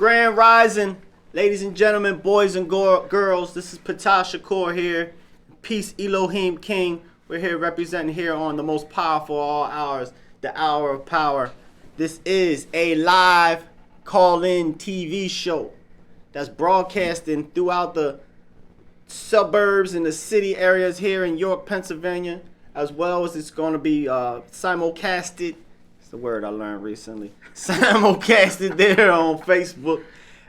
Grand Rising, ladies and gentlemen, boys and girls. This is Patah Shakur here. Peace, Elohim King. We're here representing here on the most powerful of all hours, the Hour of Power. This is a live call-in TV show that's broadcasting throughout the suburbs and the city areas here in York, Pennsylvania, as well as it's going to be simulcasted. It's the word I learned recently. Simulcasted there on Facebook,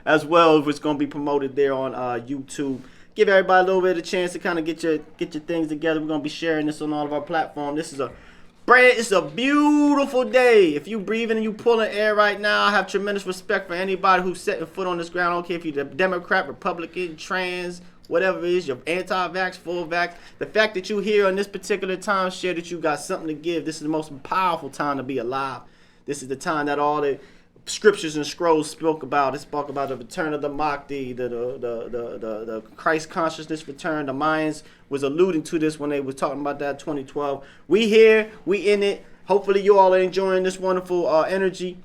as well as it's going to be promoted there on YouTube. Give everybody a little bit of a chance to kind of get your things together. We're going to be sharing this on all of our platforms. It's a beautiful day. If you breathing and you pulling air right now, I have tremendous respect for anybody who's setting foot on this ground. I don't care if you're Democrat, Republican, trans, whatever it is, you're anti-vax, full vax. The fact that you're here on this particular time, share that you got something to give. This is the most powerful time to be alive. This is the time that all the scriptures and scrolls spoke about. It spoke about the return of the Mahdi, the Christ consciousness return. The Mayans was alluding to this when they was talking about that in 2012. We here, we in it. Hopefully you all are enjoying this wonderful energy.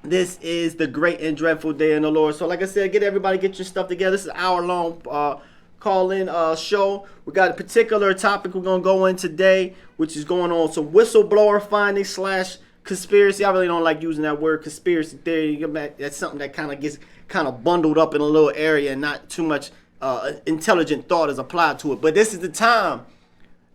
This is the great and dreadful day in the Lord. So like I said, get your stuff together. This is an hour-long call-in show. We got a particular topic we're going to go in today, which is going on some whistleblower findings / conspiracy. I really don't like using that word, conspiracy theory. That's something that kind of gets bundled up in a little area and not too much intelligent thought is applied to it. But this is the time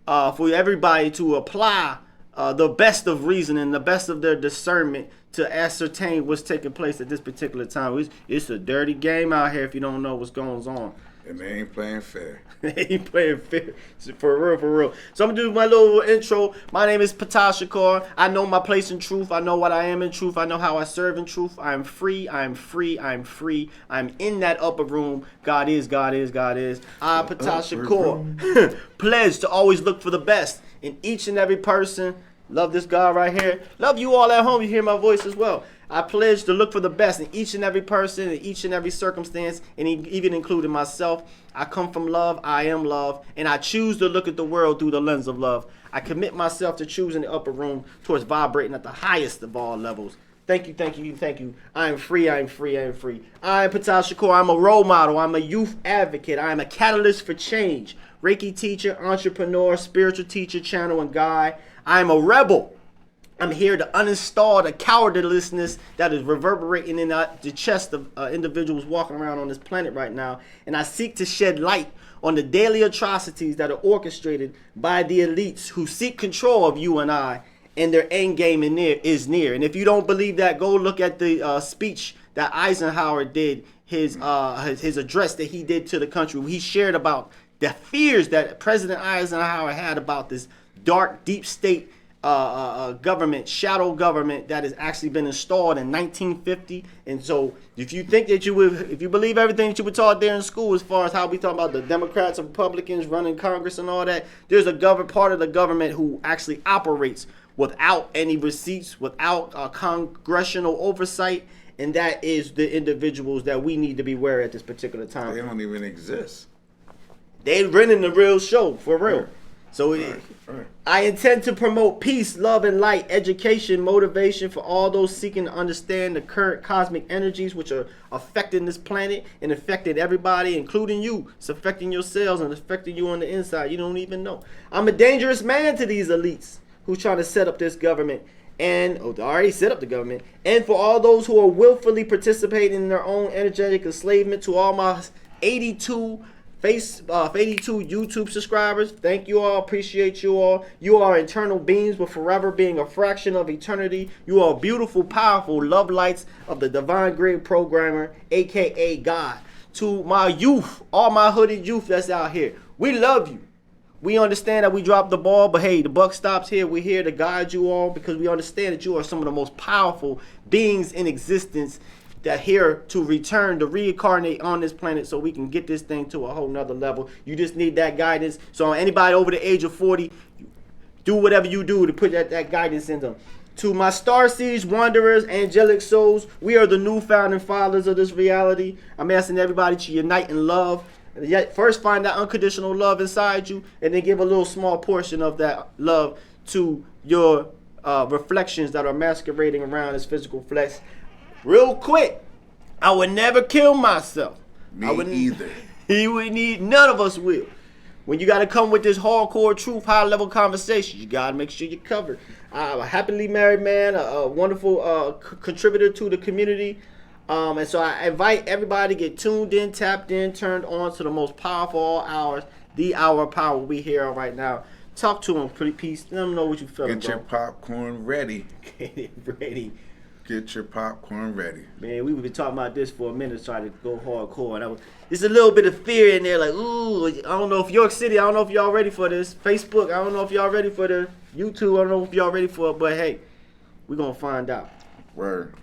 for everybody to apply the best of reasoning, the best of their discernment to ascertain what's taking place at this particular time. It's a dirty game out here if you don't know what's going on. And they ain't playing fair. They ain't playing fair. For real. So I'm going to do my little intro. My name is Patah Shakur. I know my place in truth. I know what I am in truth. I know how I serve in truth. I am free. I am free. I am free. I'm in that upper room. God is. I, Patah Shakur, pledge to always look for the best in each and every person. Love this God right here. Love you all at home. You hear my voice as well. I pledge to look for the best in each and every person, in each and every circumstance, and even including myself. I come from love, I am love, and I choose to look at the world through the lens of love. I commit myself to choosing the upper room towards vibrating at the highest of all levels. Thank you. I am free. I am Patah Shakur. I'm a role model. I'm a youth advocate. I am a catalyst for change. Reiki teacher, entrepreneur, spiritual teacher, channel, and guide. I am a rebel. I'm here to uninstall the cowardliness that is reverberating in the chest of individuals walking around on this planet right now. And I seek to shed light on the daily atrocities that are orchestrated by the elites who seek control of you and I, and their end game is near. And if you don't believe that, go look at the speech that Eisenhower did, his address that he did to the country. He shared about the fears that President Eisenhower had about this dark, deep state government, shadow government that has actually been installed in 1950. And so if you think that if you believe everything that you were taught there in school as far as how we talk about the Democrats and Republicans running Congress and all that, there's a part of the government who actually operates without any receipts, without congressional oversight, and that is the individuals that we need to be aware at this particular time. They don't even exist. They're running the real show, for real. Right. So Right. I intend to promote peace, love, and light, education, motivation for all those seeking to understand the current cosmic energies which are affecting this planet and affecting everybody, including you. It's affecting your cells and affecting you on the inside. You don't even know. I'm a dangerous man to these elites who's trying to set up this government and already set up the government. And for all those who are willfully participating in their own energetic enslavement, to all my 82 YouTube subscribers, thank you all, appreciate you all. You are eternal beings with forever being a fraction of eternity. You are beautiful, powerful love lights of the divine grid programmer, aka God. To my youth, all my hooded youth that's out here, we love you. We understand that we dropped the ball, but hey, the buck stops here. We're here to guide you all because we understand that you are some of the most powerful beings in existence that here to return, to reincarnate on this planet so we can get this thing to a whole nother level. You just need that guidance. So anybody over the age of 40, do whatever you do to put that guidance in them. To my starseeds, wanderers, angelic souls, we are the new founding fathers of this reality. I'm asking everybody to unite in love. Yet first find that unconditional love inside you, and then give a little small portion of that love to your reflections that are masquerading around this physical flesh. Real quick, I would never kill myself. Me I wouldn't either. He would need. None of us will. When you got to come with this hardcore truth, high level conversation, you got to make sure you're covered. I'm a happily married man, a wonderful contributor to the community. And so I invite everybody to get tuned in, tapped in, turned on to the most powerful all hours, the hour of power we here right now. Talk to them, pretty peace. Let them know what you feeling, Get your popcorn ready. Get it ready. Get your popcorn ready. Man, we've been talking about this for a minute, trying to go hardcore. And there's a little bit of fear in there, like, ooh, I don't know if York City, I don't know if y'all ready for this. Facebook, I don't know if y'all ready for this. YouTube, I don't know if y'all ready for it, but hey, we're going to find out. Word.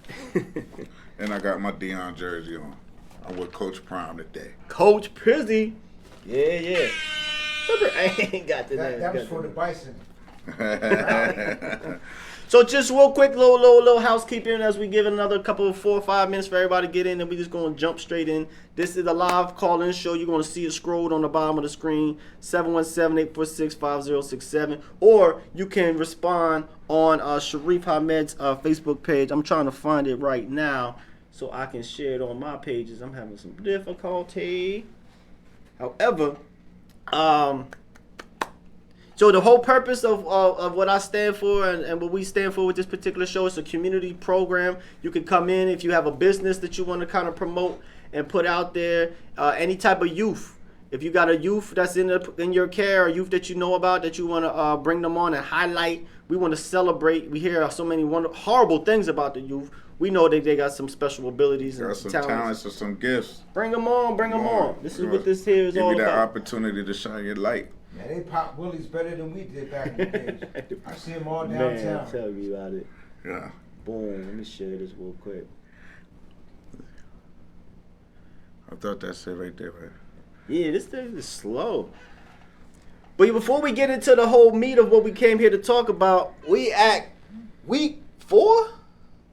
And I got my Deion jersey on. I'm with Coach Prime today. Coach Prizzy. Yeah. I ain't got the name. That was for the Bison. So just real quick, little housekeeping as we give another couple of 4 or 5 minutes for everybody to get in, and we just gonna jump straight in. This is a live call-in show. You're gonna see it scrolled on the bottom of the screen, 717-846-5067, or you can respond on Sharif Ahmed's Facebook page. I'm trying to find it right now so I can share it on my pages. I'm having some difficulty. However, so the whole purpose of what I stand for and what we stand for with this particular show is a community program. You can come in if you have a business that you want to kind of promote and put out there. Any type of youth. If you got a youth that's in your care, or youth that you know about that you want to bring them on and highlight, we want to celebrate. We hear so many horrible things about the youth. We know that they got some special abilities and some talents and some gifts. Bring them on. This is what this here is all about. Give you that opportunity to shine your light. Yeah, they pop willies better than we did back in the days. I see them all downtown. Man, tell me about it. Yeah. Boom. Let me share this real quick. I thought that's it right there, man. Yeah, this thing is slow. But before we get into the whole meat of what we came here to talk about, we at week 4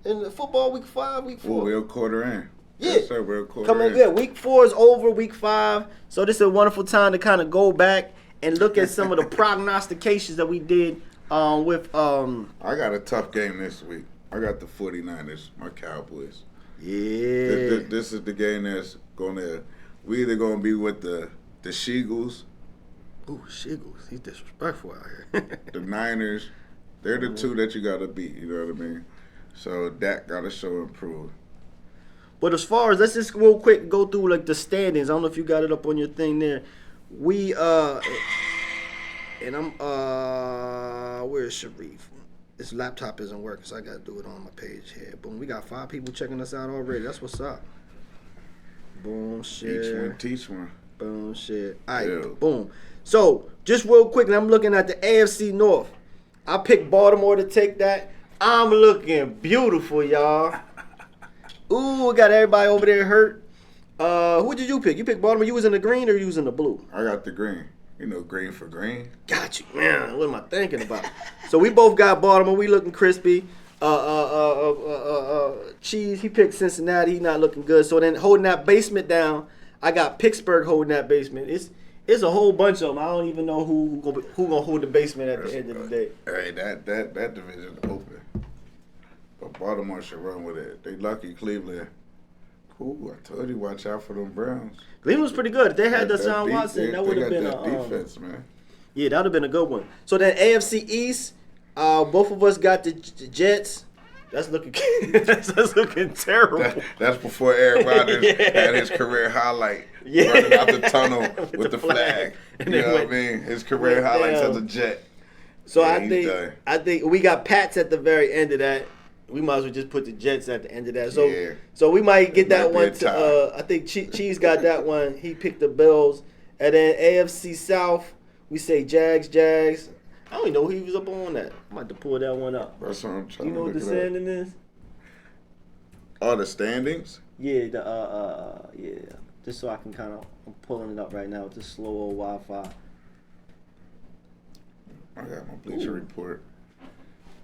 in the football, week 5, week 4. Oh, we're a quarter in. Yeah. Yes, sir, we're a quarter in. Yeah, week 4 is over, week 5. So this is a wonderful time to kind of go back and look at some of the prognostications that we did with I got a tough game this week. I got the 49ers, my Cowboys. Yeah. This is the game that's we either gonna be with the Sheagles. Ooh, Shiggles. He's disrespectful out here. The Niners. They're the two that you gotta beat, you know what I mean? So Dak gotta show improve. But as far as, let's just real quick go through like the standings. I don't know if you got it up on your thing there. We and I'm where's Sharif? This laptop isn't working, so I gotta do it on my page here. Boom, we got 5 people checking us out already. That's what's up. Boom, share. Teach one. Boom, share. All right, Yeah. boom. So just real quick, and I'm looking at the AFC North. I picked Baltimore to take that. I'm looking beautiful, y'all. Ooh, we got everybody over there hurt. Who did you pick? You picked Baltimore. You was in the green or you was in the blue? I got the green. You know, green for green. Got you, man. What am I thinking about? So we both got Baltimore. We looking crispy. Cheese. He picked Cincinnati. He not looking good. So then holding that basement down, I got Pittsburgh holding that basement. It's a whole bunch of them. I don't even know who gonna hold the basement at the end of the day. Hey, that division open. But Baltimore should run with it. They lucky Cleveland. Ooh, I told you, watch out for them Browns. Cleveland was pretty good. If they had Deshaun Watson, that would have been a defense, man. Yeah, that would have been a good one. So then AFC East, both of us got the Jets. That's looking that's looking terrible. That's before Aaron Rodgers had his career highlight running out the tunnel with the flag. You know what I mean? His career highlights as a Jet. So yeah, I think we got Pats at the very end of that. We might as well just put the Jets at the end of that. So we might get that one to I think Cheese got that one. He picked the Bills. And then AFC South, we say Jags. I don't even know who he was up on that. I'm about to pull that one up. That's what I'm trying You know to what the look standing is? Oh, the standings? Yeah, yeah. Just so I can I'm pulling it up right now with this slow old Wi-Fi. I got my Bleacher Report.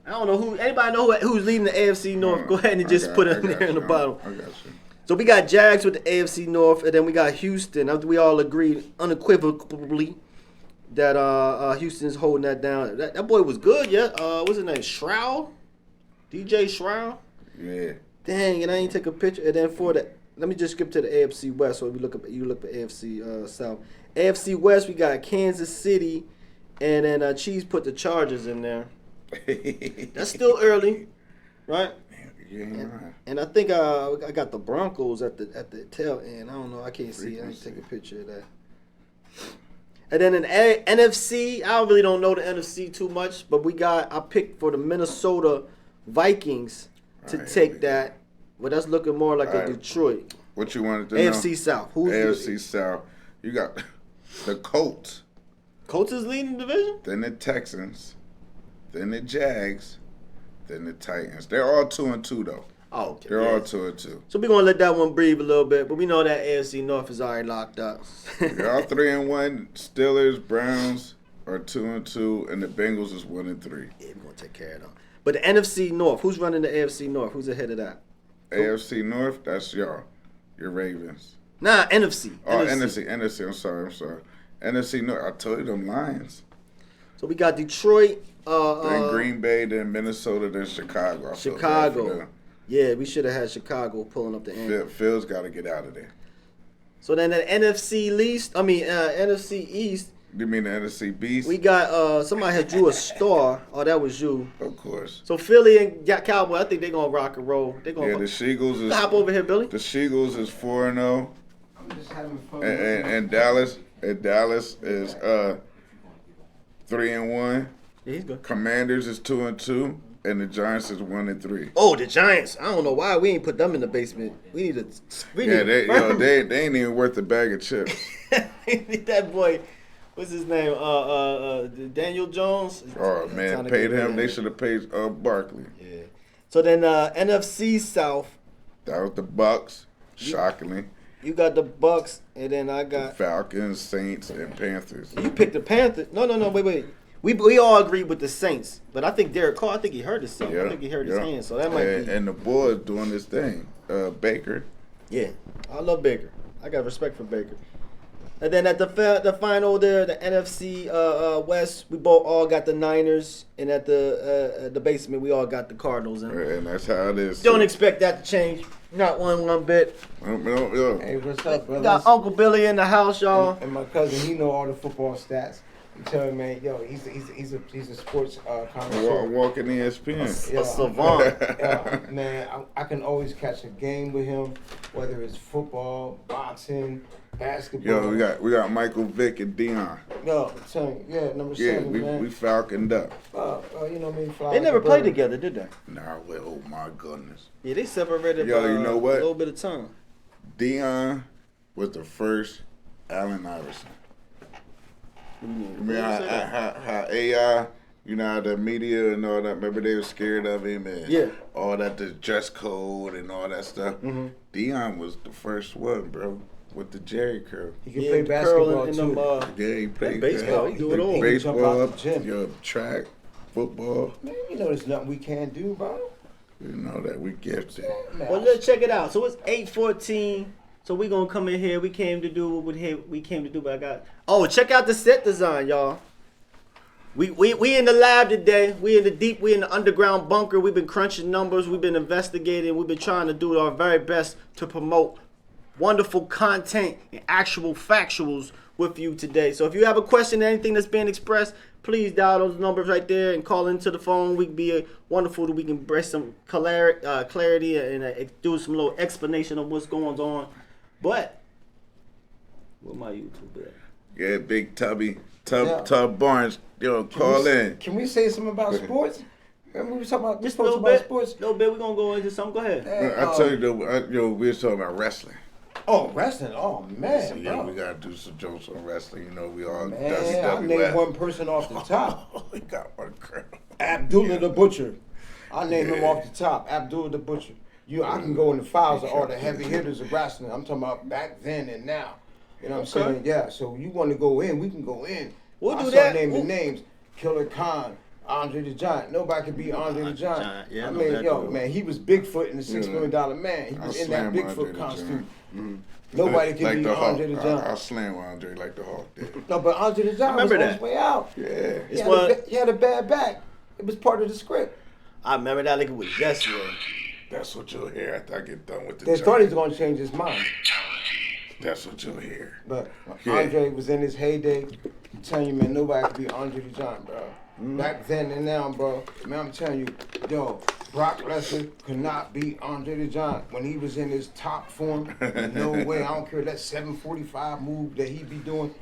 I don't know anybody know who's leading the AFC North? Go ahead and just put it in there in the bottom. I got you. So we got Jags with the AFC North, and then we got Houston. We all agreed unequivocally that Houston's holding that down. That boy was good, yeah. What's his name? Shroud? DJ Shroud? Yeah. Dang, and I ain't take a picture. And then for the let me just skip to the AFC West. So you look at AFC South. AFC West, we got Kansas City, and then Chiefs put the Chargers in there. That's still early, right? You ain't right. And I think I got the Broncos at the tail end. I don't know. I can't see. I didn't take a picture of that. And then in NFC, I really don't know the NFC too much, but I picked for the Minnesota Vikings to Alright, take that. But that's looking more like a Alright. Detroit. What you wanted to AFC know? South. Who's AFC South. You got the Colts, Colts is leading the division? then the Texans, then the Jags, then the Titans. They're all 2-2 though. Oh, okay. They're yeah. all 2-2. So we're gonna let that one breathe a little bit, but we know that AFC North is already locked up. They're all 3-1. Steelers, Browns are 2-2, and the Bengals is 1-3. Yeah, we're gonna take care of them. But the NFC North, who's running the AFC North? Who's ahead of that? AFC North, that's y'all. Your Ravens. Nah, NFC. Oh, NFC. I'm sorry. NFC North. I told you them Lions. So we got Detroit. Then Green Bay, then Minnesota, then Chicago. I feel bad for Chicago. them. Yeah, we should have had Chicago pulling up the end. Phil's got to get out of there. So then the NFC East, You mean the NFC Beast? we got somebody had drew a star. Oh, that was you. Of course. So Philly and Cowboy, I think they're gonna rock and roll. They're gonna Yeah, the Sheagles is hop over here, Billy. the Sheagles is 4-0, I'm just having fun. and Dallas is 3-1. Yeah, he's good. Commanders is 2-2, and the Giants is 1-3. Oh, the Giants. I don't know why we ain't put them in the basement. We need to. Yeah, they ain't even worth a bag of chips. we need that boy. What's his name? Daniel Jones. Oh Time man, to paid get rid him. of They him. should have paid Barkley. Yeah. So then NFC South, That was the Bucks. Shockingly, you got the Bucks, and then I got. Falcons, Saints, and Panthers. You picked the Panthers. No, wait. We all agreed with the Saints, but I think Derek Carr. I think he hurt himself. I think he hurt his hand, so that might be. And the boys doing this thing. Baker. Yeah, I love Baker. I got respect for Baker. And then at the final there, the NFC West, we both all got the Niners, and at the basement, we all got the Cardinals. And And that's how it is. don't expect that to change. Not one bit. Hey, what's up, We brothers? got Uncle Billy in the house, y'all. And my cousin, he know all the football stats. He tell me, man, yo, he's a sports connoisseur. Walking ESPN. A savant. Yeah, man, I can always catch a game with him, whether it's football, boxing, basketball. Yo, we got Michael Vick and Dion. Yo, I'm telling you, yeah, number Yeah, 7, man. we falconed up. You know me, fly They like never a played bird. together, did they? Nah, well, oh my goodness. Yeah, they separated Yo, by you know what? a little bit of time. Dion was the first Allen Iverson. Remember how AI, you know, how the media and all that, remember they were scared of him and Yeah. all that, the dress code and all that stuff. Dion was the first one, bro, with the Jerry curl. He can Yeah, play the curl basketball and too. them, Yeah, he played baseball, he do it all. He can jump out Baseball, the gym. your track, football. Man, you know there's nothing we can't do, bro. You know that we gifted. Man, Well, let's check it out. So it's 8:14. So we gonna come in here. We came to do what we came to do. But I got. Oh, check out the set design, y'all. We in the lab today. We in the underground bunker. We've been crunching numbers. We've been investigating. We've been trying to do our very best to promote wonderful content and actual factuals with you today. So if you have a question, anything that's being expressed, please dial those numbers right there and call into the phone. We can be wonderful that we can bring some clarity and do some little explanation of what's going on. But where my YouTube at? Yeah, Big Tubby, Yeah. Tub Barnes, yo, call in. Can we say something about sports? Remember we were talking about Just a supposed little to about bit. sports. Little bit. We're gonna go into something. Go ahead. Hey, I tell you, though, we was talking about wrestling. Oh, wrestling. Oh man, So, yeah, bro. we gotta do some jokes on wrestling. You know, we all Man, I WWF. named one person off the top. We got one girl. Abdullah the Butcher. I named him off the top. Abdullah the Butcher. I can go in the files of all the heavy hitters of wrestling. I'm talking about back then and now. You know what I'm Okay. saying? Yeah. So you want to go in, we can go in. We'll I do start that. naming Ooh. names. Killer Khan, Andre the Giant. Nobody could beat Andre the Giant. Giant. Yeah, I I know mean, that yo, dude. man, he was Bigfoot in the $6 Million Man. He was I in that slam Andre Bigfoot the costume. Giant. Nobody could like beat the Hulk. Andre the Giant. I slam Andre like the Hulk did. No, but Andre the Giant was remember on that. his way out. Yeah. It's He what- had a bad back. It was part of the script. I remember that like it was yesterday. That's what you'll hear after I get done with the They job. thought he was gonna change his mind, That's what you'll hear. but Yeah. Andre was in his heyday. I'm telling you, man, nobody could be Andre the Giant, bro. Back then and now, bro. Man, I'm telling you, yo, Brock Lesnar could not beat Andre the Giant when he was in his top form. No way. I don't care that 745 move that he be doing.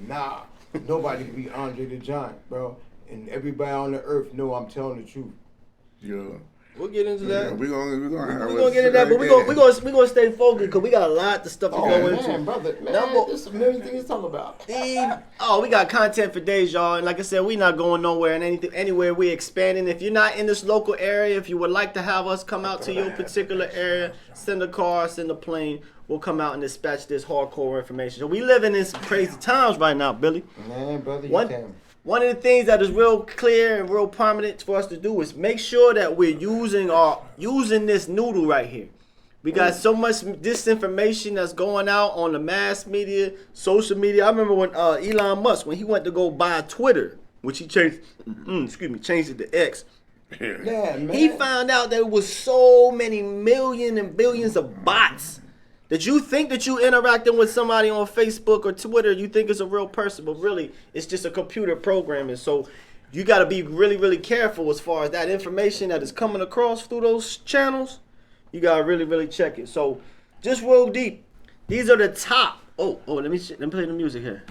Nah, nobody can beat Andre the Giant, bro. And everybody on the earth know I'm telling the truth. Yo. We'll get into Yeah, that. we're gonna have We're gonna get into that, but we're gonna stay focused because we got a lot of stuff to Oh, go man, into. brother, man, Number- there's a million things to talk about. We got content for days, y'all. And like I said, we not going nowhere and anything anywhere. We expanding. If you're not in this local area, if you would like to have us come out to your particular area, send a car, send a plane. We'll come out and dispatch this hardcore information. So we living in some crazy times right now, Billy. Man, brother, you One, can. one of the things that is real clear and real prominent for us to do is make sure that we're using this noodle right here. We got so much disinformation that's going out on the mass media, social media. I remember when Elon Musk, when he went to go buy Twitter, which he changed it to X. Yeah. Yeah, man. He found out there was so many million and billions of bots that you think that you interacting with somebody on Facebook or Twitter, you think it's a real person, but really it's just a computer programming. So you got to be really, really careful as far as that information that is coming across through those channels. You got to really, really check it. So just real deep. These are the top. Let me play the music here.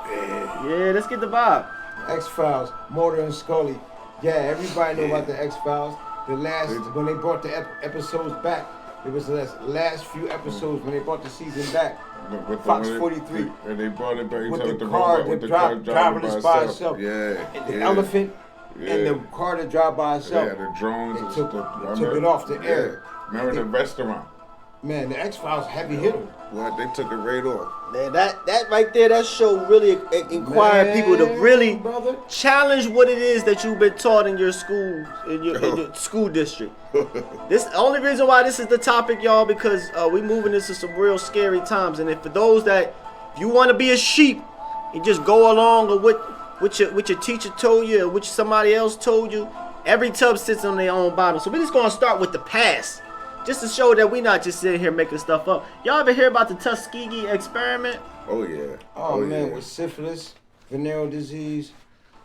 Yeah, let's get the vibe. X-Files, Mulder and Scully. Yeah, everybody know about the X-Files. The last, when they brought the episodes back, it was the last few episodes when they brought the season back. With Fox the- 43. And they brought it back. With With the the car robot, with that the car driving driverless by by itself. itself. Yeah. And the yeah. elephant and the Yeah. car that drive by itself. Yeah, the drones. They and took, stuff. took it off the air. Remember the restaurant? Man, the X-Files heavy hitter. What? They took it right off. Man, that right there, that show really inquired people to really brother. challenge what it is that you've been taught in your school, in your school district. This the only reason why this is the topic, y'all, because we moving into some real scary times. And if for those that, if you want to be a sheep and just go along with what your teacher told you or what somebody else told you, every tub sits on their own bottom. So we're just gonna start with the past. Just to show that we not just sitting here making stuff up. Y'all ever hear about the Tuskegee experiment? Oh yeah. Oh, man, yeah. with syphilis, venereal disease.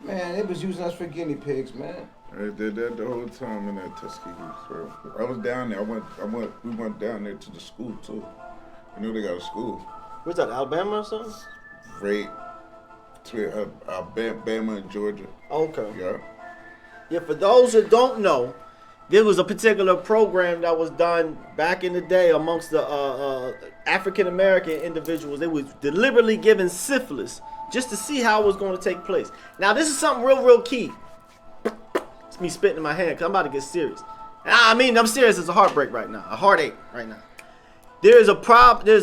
Man, they was using us for guinea pigs, man. They did that the whole time in that Tuskegee. So I was down there. We went down there to the school too. I knew they got a school. What's that, Alabama or something? Right to Alabama and Georgia. Okay. Yeah. Yeah, for those that don't know, there was a particular program that was done back in the day amongst the African American individuals. They was deliberately given syphilis just to see how it was going to take place. Now, this is something real key. It's me spitting in my hand because I'm about to get serious. I mean, I'm serious. It's a heartbreak right now, a heartache right now. There's a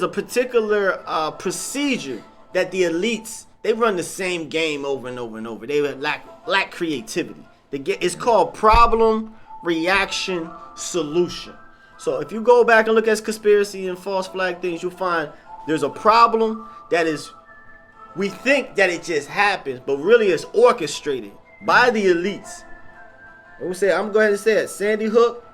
particular procedure that the elites, they run the same game over and over and over. They lack creativity. It's called problem, reaction, solution. So if you go back and look at conspiracy and false flag things, you'll find there's a problem that is, we think that it just happens, but really it's orchestrated by the elites. I'm going to go ahead and say it. Sandy Hook,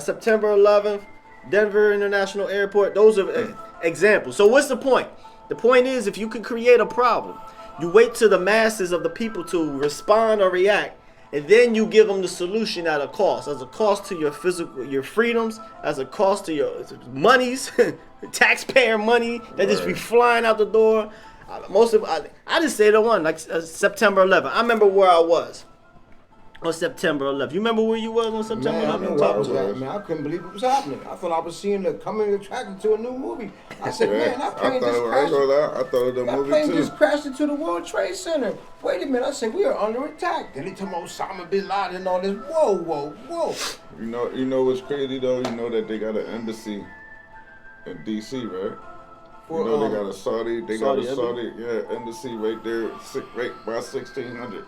September 11th, Denver International Airport. Those are examples. So what's the point? The point is, if you can create a problem, you wait till the masses of the people to respond or react, and then you give them the solution at a cost. As a cost to your freedoms, as a cost to your monies, taxpayer money that just be flying out the door. I just say the one, like September 11th. I remember where I was on September 11th. You remember where you was on September Man, I 11th? know where I was at, man. I couldn't believe it was happening. I thought I was seeing the coming attraction to a new movie. I said, man, that plane just crashed. I thought it was a That movie plane too. just crashed into the World Trade Center. Wait a minute, I said, we are under attack. Then they told me Osama bin Laden and all this. Whoa. You know what's crazy though? You know that they got an embassy in DC, right? You know they got a Saudi embassy right there, right by 1600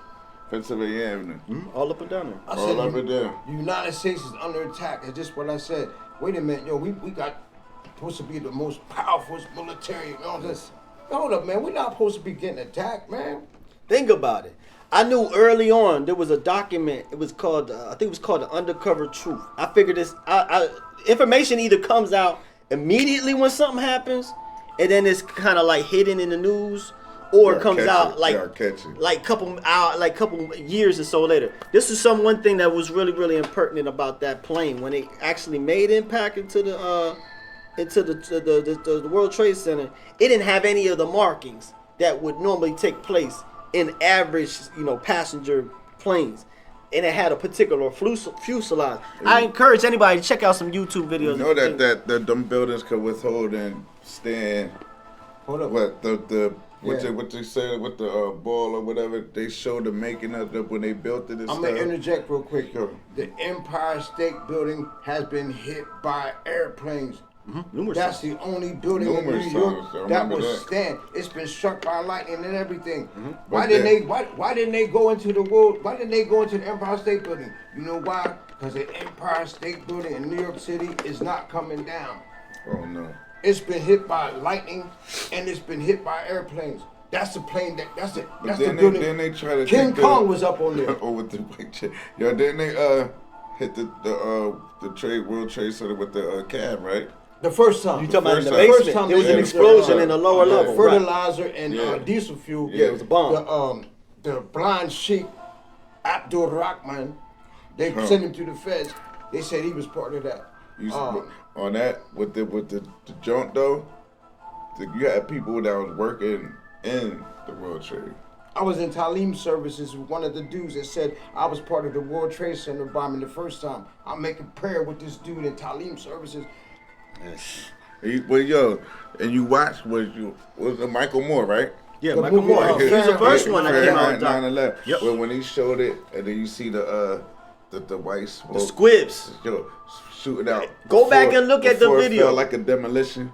Pennsylvania Avenue. All up and down there. I All said, up and down. the United States is under attack. That's just what I said. Wait a minute, yo, we got supposed to be the most powerful military and all this. Hold up, man. We're not supposed to be getting attacked, man. Think about it. I knew early on there was a document. It was called, I think it was called The Undercover Truth. I figured this. Information either comes out immediately when something happens, and then it's kind of like hidden in the news, or it comes out like couple years or so later. This is one thing that was really really impertinent about that plane when it actually made impact into the World Trade Center. It didn't have any of the markings that would normally take place in average, passenger planes, and it had a particular fuselage. I encourage anybody to check out some YouTube videos. You know that them buildings could withhold and stand. Hold up. What they said with the ball or whatever, they showed the making of it when they built it and I'm stuff. gonna interject real quick. Sure. The Empire State Building has been hit by airplanes. That's the only building in New York that was stand. It's been struck by lightning and everything. Why didn't they go into the world? Why didn't they go into the Empire State Building? You know why? Because the Empire State Building in New York City is not coming down. Oh no. It's been hit by lightning and it's been hit by airplanes. That's the plane that's the building. Then they try to King Kong was up on there. Oh, with the big shit. Yo, then they hit the World Trade Center with the cab, right? The first time. You talking about in the First basement? time There was they an used explosion in the lower level. Fertilizer and diesel fuel. Yeah, it was a bomb. The blind sheik, Abdul Rahman, they sent him to the feds. They said he was part of that. On that with the joint though, you had people that was working in the World Trade. I was in Talim services with one of the dudes that said I was part of the World Trade Center bombing the first time. I'm making prayer with this dude in Talim services. Well, yo, and you watched was it Michael Moore, right? Yeah, The Michael movie, Moore. He was the first one that came out. 9/11. Yep. Well, when he showed it, and then you see the white smoke, The squibs. yo, shooting out. Go back and look at the before it video. felt like a demolition.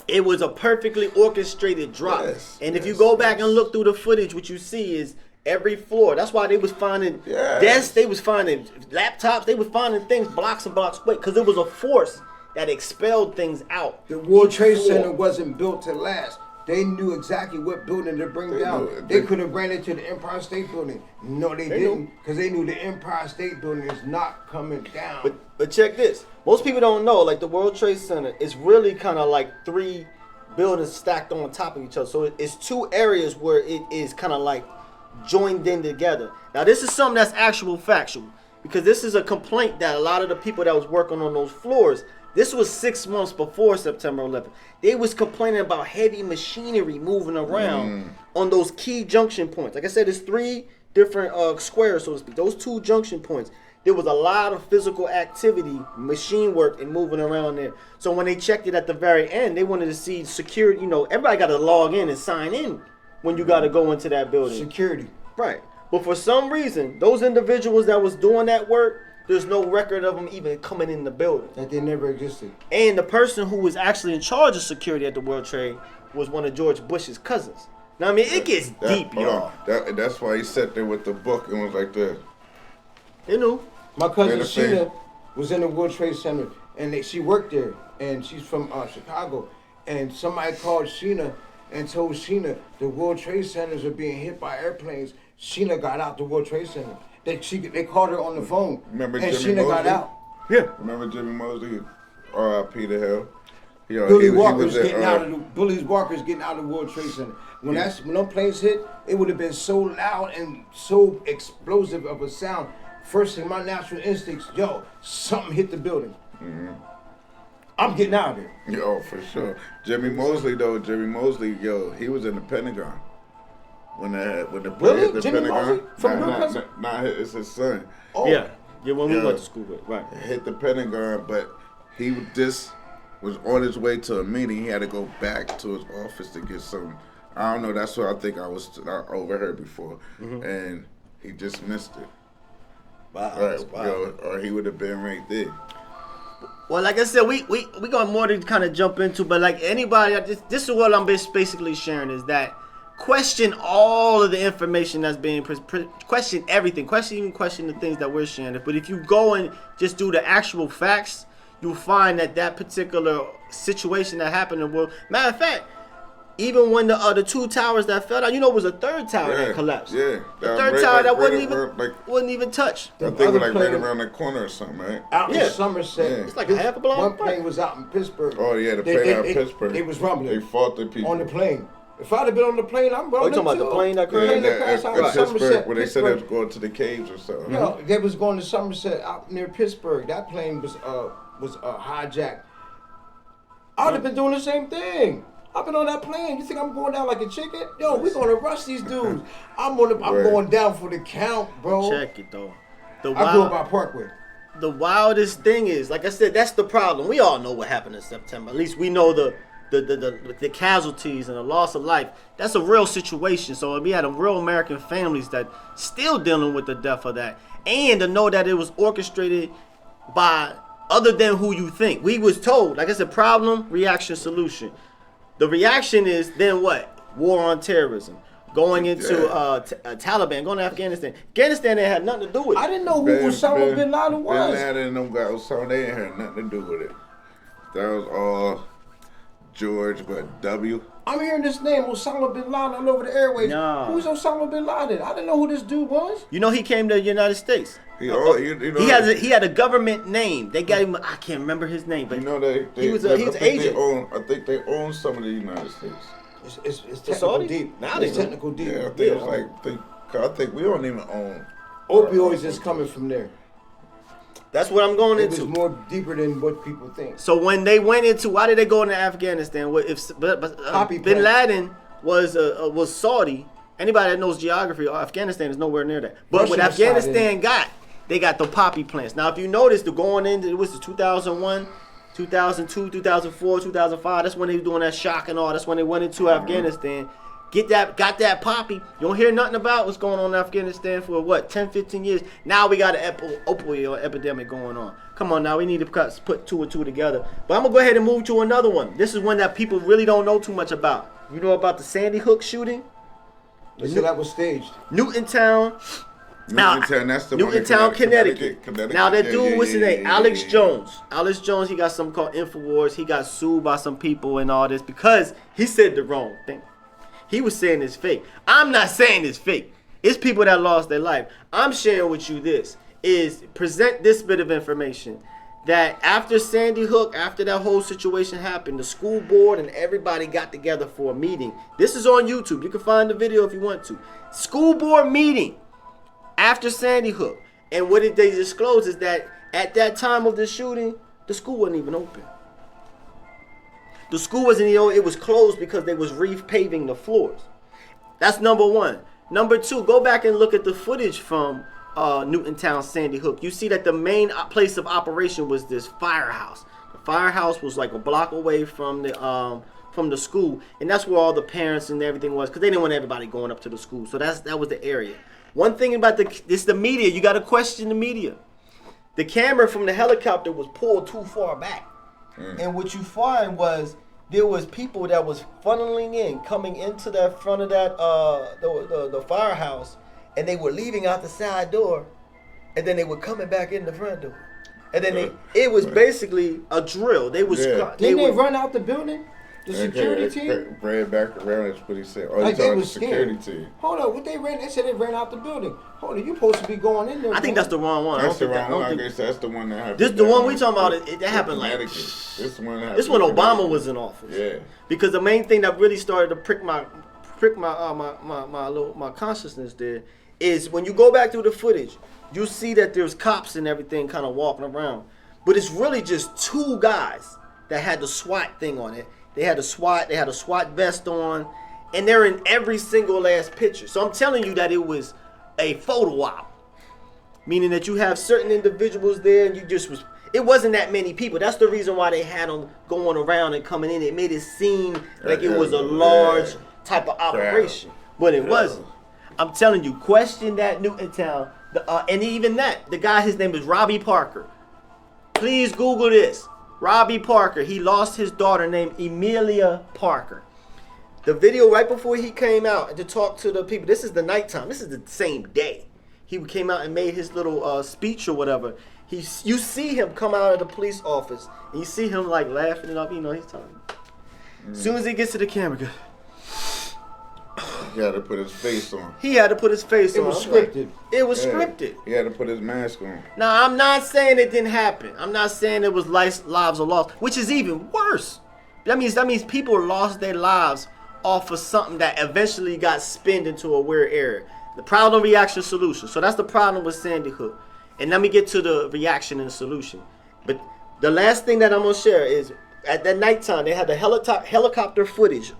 It was a perfectly orchestrated drop. Yes, and if you yes, go back yes. and look through the footage, what you see is every floor. That's why they was finding Yes. desks, they was finding laptops, they was finding things blocks and blocks away because it was a force that expelled things out. The World Each Trade floor. Center wasn't built to last. They knew exactly what building to bring They down. knew. They could have ran into the Empire State Building. No, they didn't, because they knew the Empire State Building is not coming down. But check this. Most people don't know, like the World Trade Center is really kind of like 3 buildings stacked on top of each other. So it's 2 areas where it is kind of like joined in together. Now this is something that's actual factual, because this is a complaint that a lot of the people that was working on those floors, this was 6 months before September 11th. They was complaining about heavy machinery moving around on those key junction points. Like I said, it's 3 different squares, so to speak. Those 2 junction points. There was a lot of physical activity, machine work, and moving around there. So when they checked it at the very end, they wanted to see security. Everybody got to log in and sign in when you got to go into that building. Security. Right. But for some reason, those individuals that was doing that work, there's no record of them even coming in the building. That they never existed. And the person who was actually in charge of security at the World Trade was one of George Bush's cousins. Now, I mean, it gets deep, y'all. That's why he sat there with the book and was like this. They knew. My cousin They're the same. Sheena was in the World Trade Center, and she worked there, and she's from Chicago. And somebody called Sheena and told Sheena the World Trade Centers are being hit by airplanes. Sheena got out the World Trade Center. They called her on the phone, Remember and Jimmy Sheena got Mosley? out. Yeah. Remember Jimmy Mosley? R.I.P. to hell. Yo, Billy he Walker's was at, getting out of the World Trade Center. When them planes hit, it would have been so loud and so explosive of a sound. First thing, my natural instincts, something hit the building. I'm getting out of there. Yo, for sure. Jimmy Mosley, he was in the Pentagon. When the plane hit the Jimmy Pentagon. Mosley? From your cousin? Nah, it's his son. Oh. Yeah. Yeah, when we Yeah. went to school with. Right. Hit the Pentagon, but he just was on his way to a meeting. He had to go back to his office to get some. I don't know. That's what I think I overheard before, and he just missed it. Wow. Right, Wow. yo, or he would have been right there. Well, like I said, we got more to kind of jump into, but like anybody, this is what I'm basically sharing is that question all of the information that's being question everything, question the things that we're sharing. But if you go and just do the actual facts, you'll find that particular situation that happened in the world. Matter of fact, even when the 2 towers that fell down, you know, it was a third tower that collapsed. Yeah. The third tower that wasn't even touched. I think it was like right around the corner or something, right? Out Yeah. in Somerset. Yeah. It's like a half a block One apart. plane was out in Pittsburgh. Oh yeah, the plane out of Pittsburgh. They was rumbling. They fought the people. On the plane. If I'd have been on the plane, I'm rumbling talking about too. the plane that crashed? Plane that Yeah, crashed at out in Pittsburgh, Somerset. where they said they was Pittsburgh. going to the caves or something. You know, they was going to Somerset out near Pittsburgh. That plane was hijacked. I'd have been doing the same thing. I've been on that plane. You think I'm going down like a chicken? Yo, we're gonna rush these dudes. I'm going down for the count, bro. Check it though. I grew up by Parkway. The wildest thing is, like I said, that's the problem. We all know what happened in September. At least we know the casualties and the loss of life. That's a real situation. So we had a real American families that still dealing with the death of that, and to know that it was orchestrated by other than who you think. We was told, like I said, problem, reaction, solution. The reaction is then what? War on terrorism. Going into Taliban, going to Afghanistan. Afghanistan they had nothing to do with it. I didn't know who Osama bin Laden was. Bin Laden and them guys, Osama, they ain't had nothing to do with it. That was all George, W. I'm hearing this name, Osama bin Laden, all over the airways. No. Who's Osama bin Laden? I didn't know who this dude was. You know he came to the United States. He He had a government name. They got him. I can't remember his name, but You know they he was an agent. I think they own some of the United States. It's technical Saudis? deep. Now It's they technical deep. Yeah, I think it was I think we don't even own. Opioids is coming from there. That's what I'm going It was into. more deeper than what people think. So when they went into, why did they go into Afghanistan? Poppy Bin plant. Laden was Saudi. Anybody that knows geography, Afghanistan is nowhere near that. But Russia what was tied Afghanistan they got the poppy plants. Now, if you notice, the going into, it was the 2001, 2002, 2004, 2005. That's when they were doing that shock and all. That's when they went into Afghanistan. Got that poppy. You don't hear nothing about what's going on in Afghanistan for what, 10, 15 years. Now we got an opioid epidemic going on. Come on now, we need to put 2 and 2 together. But I'm going to go ahead and move to another one. This is one that people really don't know too much about. You know about the Sandy Hook shooting? They said that was staged. Newtown, That's the one in Newtown, Connecticut. Now that dude, what's his name? yeah, Alex yeah. Jones. Alex Jones, he got something called Infowars. He got sued by some people and all this because he said the wrong thing. He was saying it's fake. I'm not saying it's fake. It's people that lost their life. I'm sharing with you this, is present this bit of information. That after Sandy Hook, after that whole situation happened, the school board and everybody got together for a meeting. This is on YouTube. You can find the video if you want to. School board meeting after Sandy Hook. And what they disclosed is that at that time of the shooting, the school wasn't even open. The school wasn't even open. It was closed because they was repaving the floors. That's number one. Number two, go back and look at the footage from Newtown, Sandy Hook. You see that the main place of operation was this firehouse. The firehouse was like a block away from the school, and that's where all the parents and everything was, because they didn't want everybody going up to the school. So that was the area. One thing about the media, you got to question the media. The camera from the helicopter was pulled too far back, and what you find was there was people that was funneling in, coming into that front of that the firehouse. And they were leaving out the side door, and then they were coming back in the front door. And then it was basically a drill. They was Didn't they run out the building? The security team? Ran back around, that's what he said. Oh, Like he they talking was the security scared. team. Hold on, what they ran? They said they ran out the building. Hold on, you supposed to be going in there. I think that's the wrong one. That's the wrong one. I guess that's the one that happened. This the one we talking about. That happened like This one happened. this when Obama was in office. Yeah. Because the main thing that really started to prick my consciousness there is when you go back through the footage, you see that there's cops and everything kind of walking around, but it's really just 2 guys that had the SWAT thing on it. They had a SWAT vest on, and they're in every single last picture. So I'm telling you that it was a photo op, meaning that you have certain individuals there, and it wasn't that many people. That's the reason why they had them going around and coming in. It made it seem like it was a large type of operation, but it wasn't. I'm telling you, question that Newtown, and even that, the guy, his name is Robbie Parker. Please Google this. Robbie Parker, he lost his daughter named Emilia Parker. The video right before he came out and to talk to the people, this is the nighttime, this is the same day. He came out and made his little speech or whatever. You see him come out of the police office, and you see him like laughing it up, he's talking. As soon as he gets to the camera, He had to put his face on. He had to put his face It on. was I'm like, scripted. it was Yeah, scripted. He had to put his mask on. Now, I'm not saying it didn't happen. I'm not saying it was lives are lost, which is even worse. That means people lost their lives off of something that eventually got spinned into a weird area. The problem, reaction, solution. So that's the problem with Sandy Hook. And let me get to the reaction and the solution. But the last thing that I'm gonna share is at that nighttime they had the helicopter footage.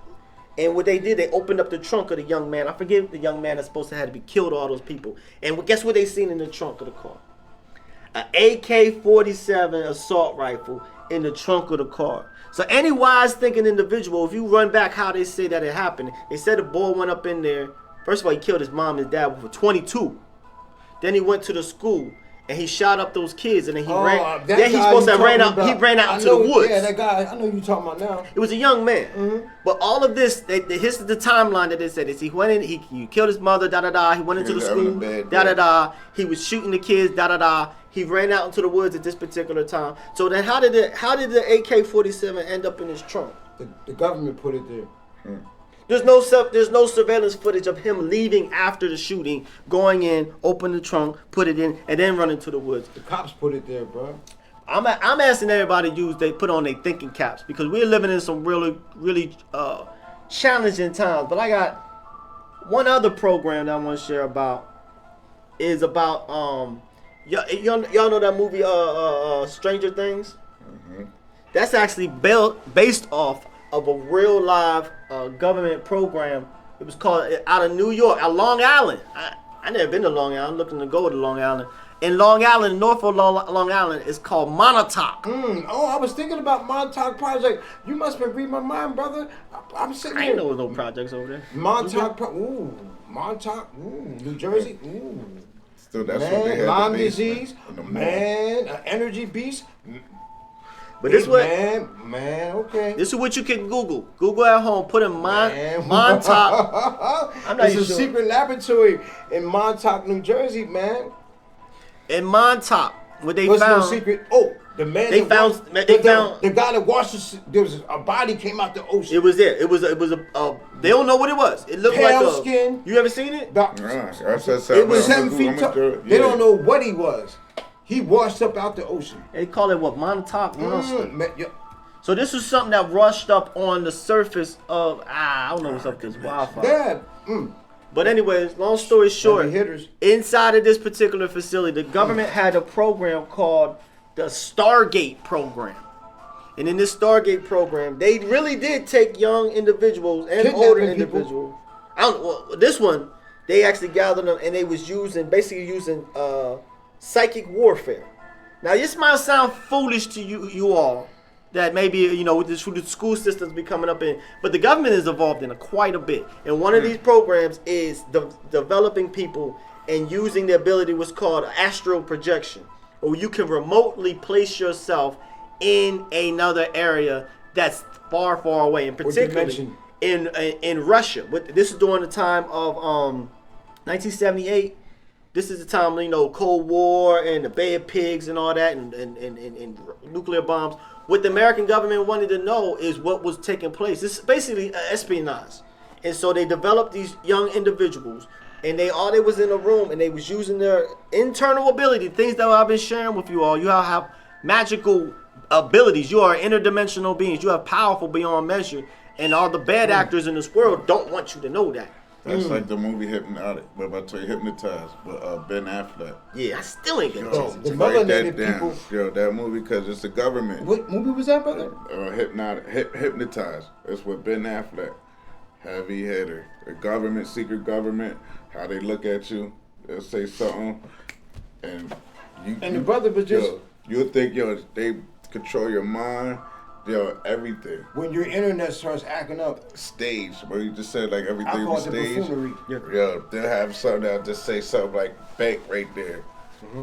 And what they did, they opened up the trunk of the young man. I forget the young man that's supposed to have to be killed all those people. And guess what they seen in the trunk of the car? An AK-47 assault rifle in the trunk of the car. So any wise thinking individual, if you run back how they say that it happened, they said the boy went up in there. First of all, he killed his mom and his dad with a 22. Then he went to the school and he shot up those kids and then he ran. Then he's supposed to ran out. He ran out into the woods. Yeah, that guy. I know you talking about now. It was a young man. But all of this, here's the timeline that they said. He went in, he killed his mother, da-da-da. He went into the school, da-da-da. He was shooting the kids, da-da-da. He ran out into the woods at this particular time. So then how did the AK-47 end up in his trunk? The government put it there. There's no surveillance footage of him leaving after the shooting, going in, open the trunk, put it in, and then run into the woods. The cops put it there, bro. I'm asking everybody to put on their thinking caps because we're living in some really challenging times. But I got one other program that I want to share about. Is about y'all know that movie Stranger Things? Mm-hmm. That's actually based off of a real live government program. It was called out of New York, at Long Island. I never been to Long Island. I'm looking to go to Long Island. In Long Island, north of Long Island, it's called Montauk. Oh, I was thinking about Montauk Project. You must have read my mind, brother. I'm sitting I here. ain't know there was no projects over there. Montauk, Montauk, New Jersey, Still, that's what they man, had Lyme the basement disease, in the mall. man, an energy beast. But this what man, okay. this is what you can Google. Google at home. Put in Montauk. I'm not It's even a sure. secret laboratory in Montauk, New Jersey, man. In Montauk, what they What's found. no secret? Oh, the man. They that found- washed- they the found- the guy that washed. There was a body came out the ocean. It was there. It was a. They don't know what it was. It looked Pale like a. skin. You ever seen it? About- It was 7 feet tall. They don't know what he was. He washed up out the ocean. They call it what? Montauk Monster. Man, yeah. So this was something that rushed up on the surface of. I don't know what's up with this wildfire. Yeah. But anyways, long story short, Heavy hitters. inside of this particular facility, the government had a program called the Stargate program. And in this Stargate program, they really did take young individuals and Kidnapping older people. individuals. This one, they actually gathered them and they was basically using psychic warfare. Now this might sound foolish to you all, that maybe with the school systems be coming up in, but the government is involved in quite a bit. And one of these programs is developing people and using the ability what's called astral projection, or you can remotely place yourself in another area that's far, far away, and particularly in Russia. This is during the time of 1978. This is the time, Cold War and the Bay of Pigs and all that, and nuclear bombs. What the American government wanted to know is what was taking place. This is basically espionage. And so they developed these young individuals, and they was in a room, and they was using their internal ability, things that I've been sharing with you all. You all have magical abilities. You are interdimensional beings. You have powerful beyond measure. And all the bad actors in this world don't want you to know that. That's like the movie Hypnotic. What about you, Hypnotized? With Ben Affleck. Yeah, I still ain't gonna Yo, change the it. Write that melanated down. people. Yo, that movie, because it's the government. What movie was that, brother? Hypnotized. It's with Ben Affleck. Heavy hitter. The government, secret government, how they look at you. They'll say something. And The brother was just you'll think, they control your mind. Everything. when your internet starts acting up. Stage, where you just said like I everything call was it the staged. buffoonery. They'll have something that'll just say something like bank right there.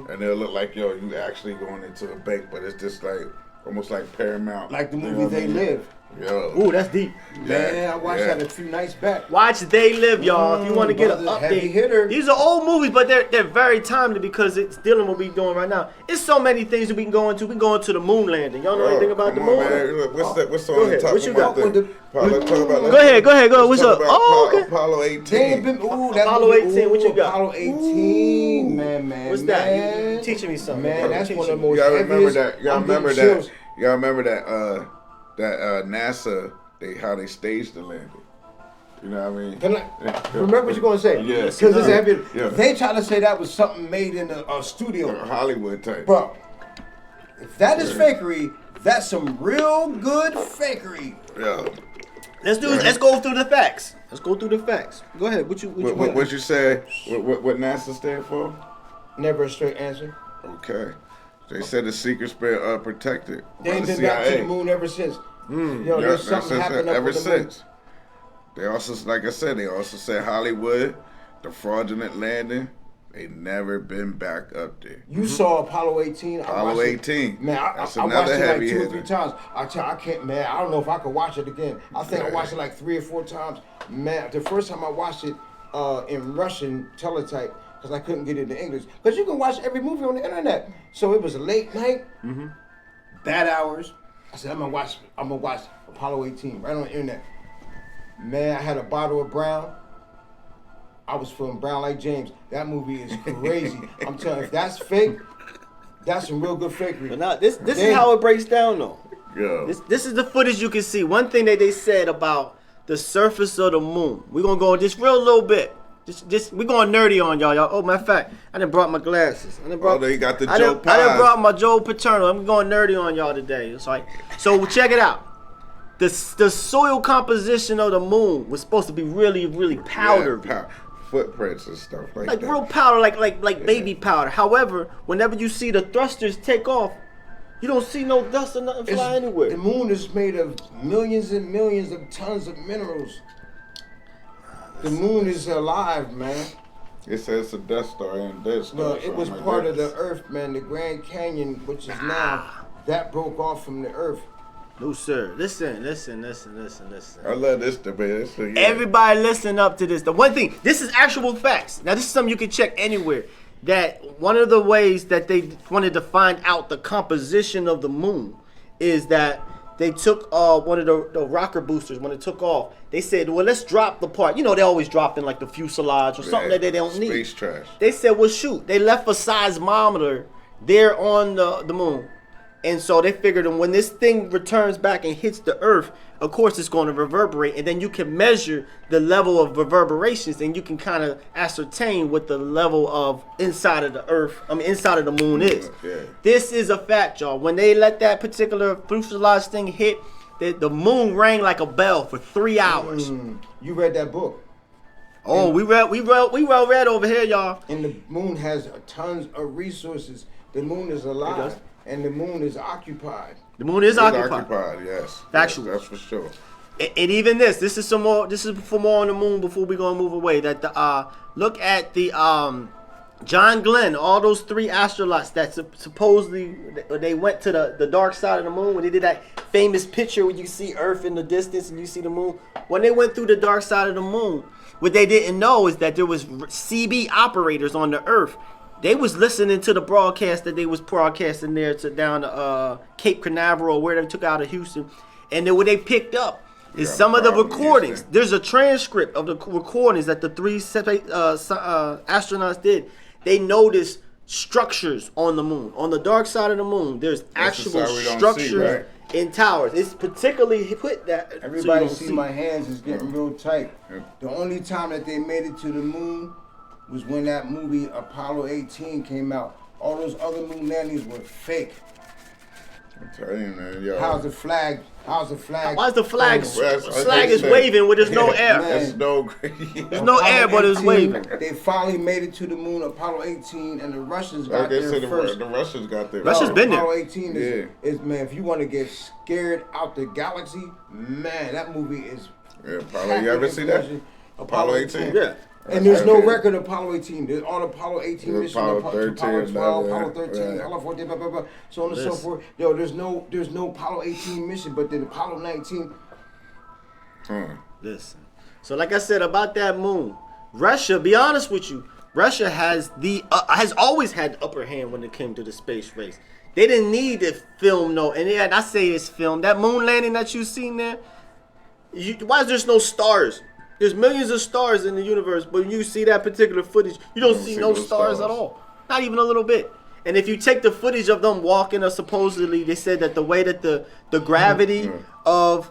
And it'll look like, you actually going into a bank, but it's just like, almost like Paramount. Like the You know movie what I They mean? Live. Yo. Ooh, that's deep. Man, I watched that a few nights back. Watch They Live, y'all. If you want to get an brother, heavy update, hitter. these are old movies, but they're very timely because it's dealing with what we're doing right now. It's so many things that we can go into. We can go into the moon landing. Y'all know anything about the Come on, moon? man. Look, What's Go on ahead. the top What you of my got? thing? Let's talk about. Go ahead. What's let's up? talk about Oh, okay. Apollo They ain't 18. been, that Apollo movie, 18, what you got? Apollo 18, man. What's that? Man. You teaching me something. Man, that's Teach one of the me. most Y'all remember heaviest. that? Y'all I'm getting remember chills. that? Y'all remember that? That NASA, how they staged the landing. You know what I mean? Can I, remember what you're going to say? Yeah. Because it's heavy. Yeah. They try to say that was something made in a studio. Hollywood type. Bro, if that is fakery, that's some real good fakery. Yeah. Let's go through the facts. Go ahead. What you What you say? What NASA stand for? Never a straight answer. Okay. They said the secret's been protected They by ain't the been back to the CIA. moon ever since. Yo, Yeah, there's something happened up ever on the moon. since. They also, like I said, they also said Hollywood, the fraudulent landing. They never been back up there. You saw Apollo 18. Apollo 18. Man, I That's watched another it like heavy 2 or hitter. 3 times. I can't, man. I don't know if I could watch it again. I think I Yeah. watched it like 3 or 4 times. Man, the first time I watched it in Russian teletype because I couldn't get it in English. Because you can watch every movie on the internet. So it was a late night, bad hours. I said I'm gonna watch Apollo 18 right on the internet. Man, I had a bottle of Brown. I was feeling brown like James. That movie is crazy. I'm telling you, if that's fake, that's some real good fakery. But now this is how it breaks down though. Yeah. This is the footage you can see. One thing that they said about the surface of the moon. We're gonna go just real little bit. Just we're going nerdy on y'all. Oh, matter of fact, I done brought my glasses. They got the I Joe done Pies. brought my Joe Paterno. I'm going nerdy on y'all today. It's like, so check it out. The soil composition of the moon was supposed to be really, really powdery. Yeah, footprints and stuff like Like that. real powder, like baby powder. However, whenever you see the thrusters take off, you don't see no dust or nothing fly anywhere. The moon is made of millions and millions of tons of minerals. The moon is alive, man. It says it's a Death Star and Death Star. No, so it was I'm like, part of that's- the Earth, man. The Grand Canyon, which is now, that broke off from the Earth. No, sir. Listen. I love this debate. Yeah. Everybody listen up to this. The one thing, this is actual facts. Now, this is something you can check anywhere. That one of the ways that they wanted to find out the composition of the moon is that they took one of the rocker boosters when it took off. They said, well, let's drop the part. You know, they always drop in like the fuselage or something that they don't need. Space trash. They said, well, shoot. They left a seismometer there on the moon. And so they figured that when this thing returns back and hits the earth, of course it's going to reverberate. And then you can measure the level of reverberations and you can kind of ascertain what the level of inside of the moon is. Yeah. This is a fact, y'all. When they let that particular fuselage thing hit, the moon rang like a bell for 3 hours. You read that book. Oh, we well read over here, y'all. And the moon has tons of resources. The moon is alive. And the moon is occupied. The moon is It's occupied. yes. Factual. Yes, that's for sure. And even this is some more. This is for more on the moon before we gonna move away. That the look at the John Glenn, all those 3 astronauts that supposedly they went to the dark side of the moon when they did that famous picture where you see Earth in the distance and you see the moon. When they went through the dark side of the moon, what they didn't know is that there was CB operators on the Earth. They was listening to the broadcast that they was broadcasting there to down to Cape Canaveral, where they took out of Houston, and then what they picked up is some of the recordings. There's a transcript of the recordings that the 3 astronauts did. They noticed structures on the moon, on the dark side of the moon. There's That's the actual side we don't structures see, right? in towers. It's particularly put that so you Everybody don't see my hands is getting real tight. The only time that they made it to the moon was when that movie Apollo 18 came out. All those other moon landings were fake. I'm telling you, man. Yo. How's the flag? How's the flag? Why is the flag? Well, Flag is waving where there's no air. That's no. There's no air, but it's waving. They finally made it to the moon, Apollo 18, and the Russians got Like I there said, first. the Russians got there. Russia's been there. Apollo 18 is man, if you want to get scared out the galaxy, man, that movie is. Yeah, Apollo. You ever see that? Apollo 18. Yeah. And there's no record of Apollo 18. There's all Apollo 18 There's missions, Apollo Apollo 13, 12, blah, Apollo blah, 13, right. Apollo 14, blah, blah, blah, so on and so forth. Yo, there's no Apollo 18 mission, but then Apollo 19. Listen. So like I said about that moon, Russia, be honest with you, Russia has always had the upper hand when it came to the space race. They didn't need to film and I say this film, that moon landing that you seen there, why is there no stars? There's millions of stars in the universe, but when you see that particular footage, you don't see no stars at all. Not even a little bit. And if you take the footage of them walking, or supposedly they said that the way that the gravity of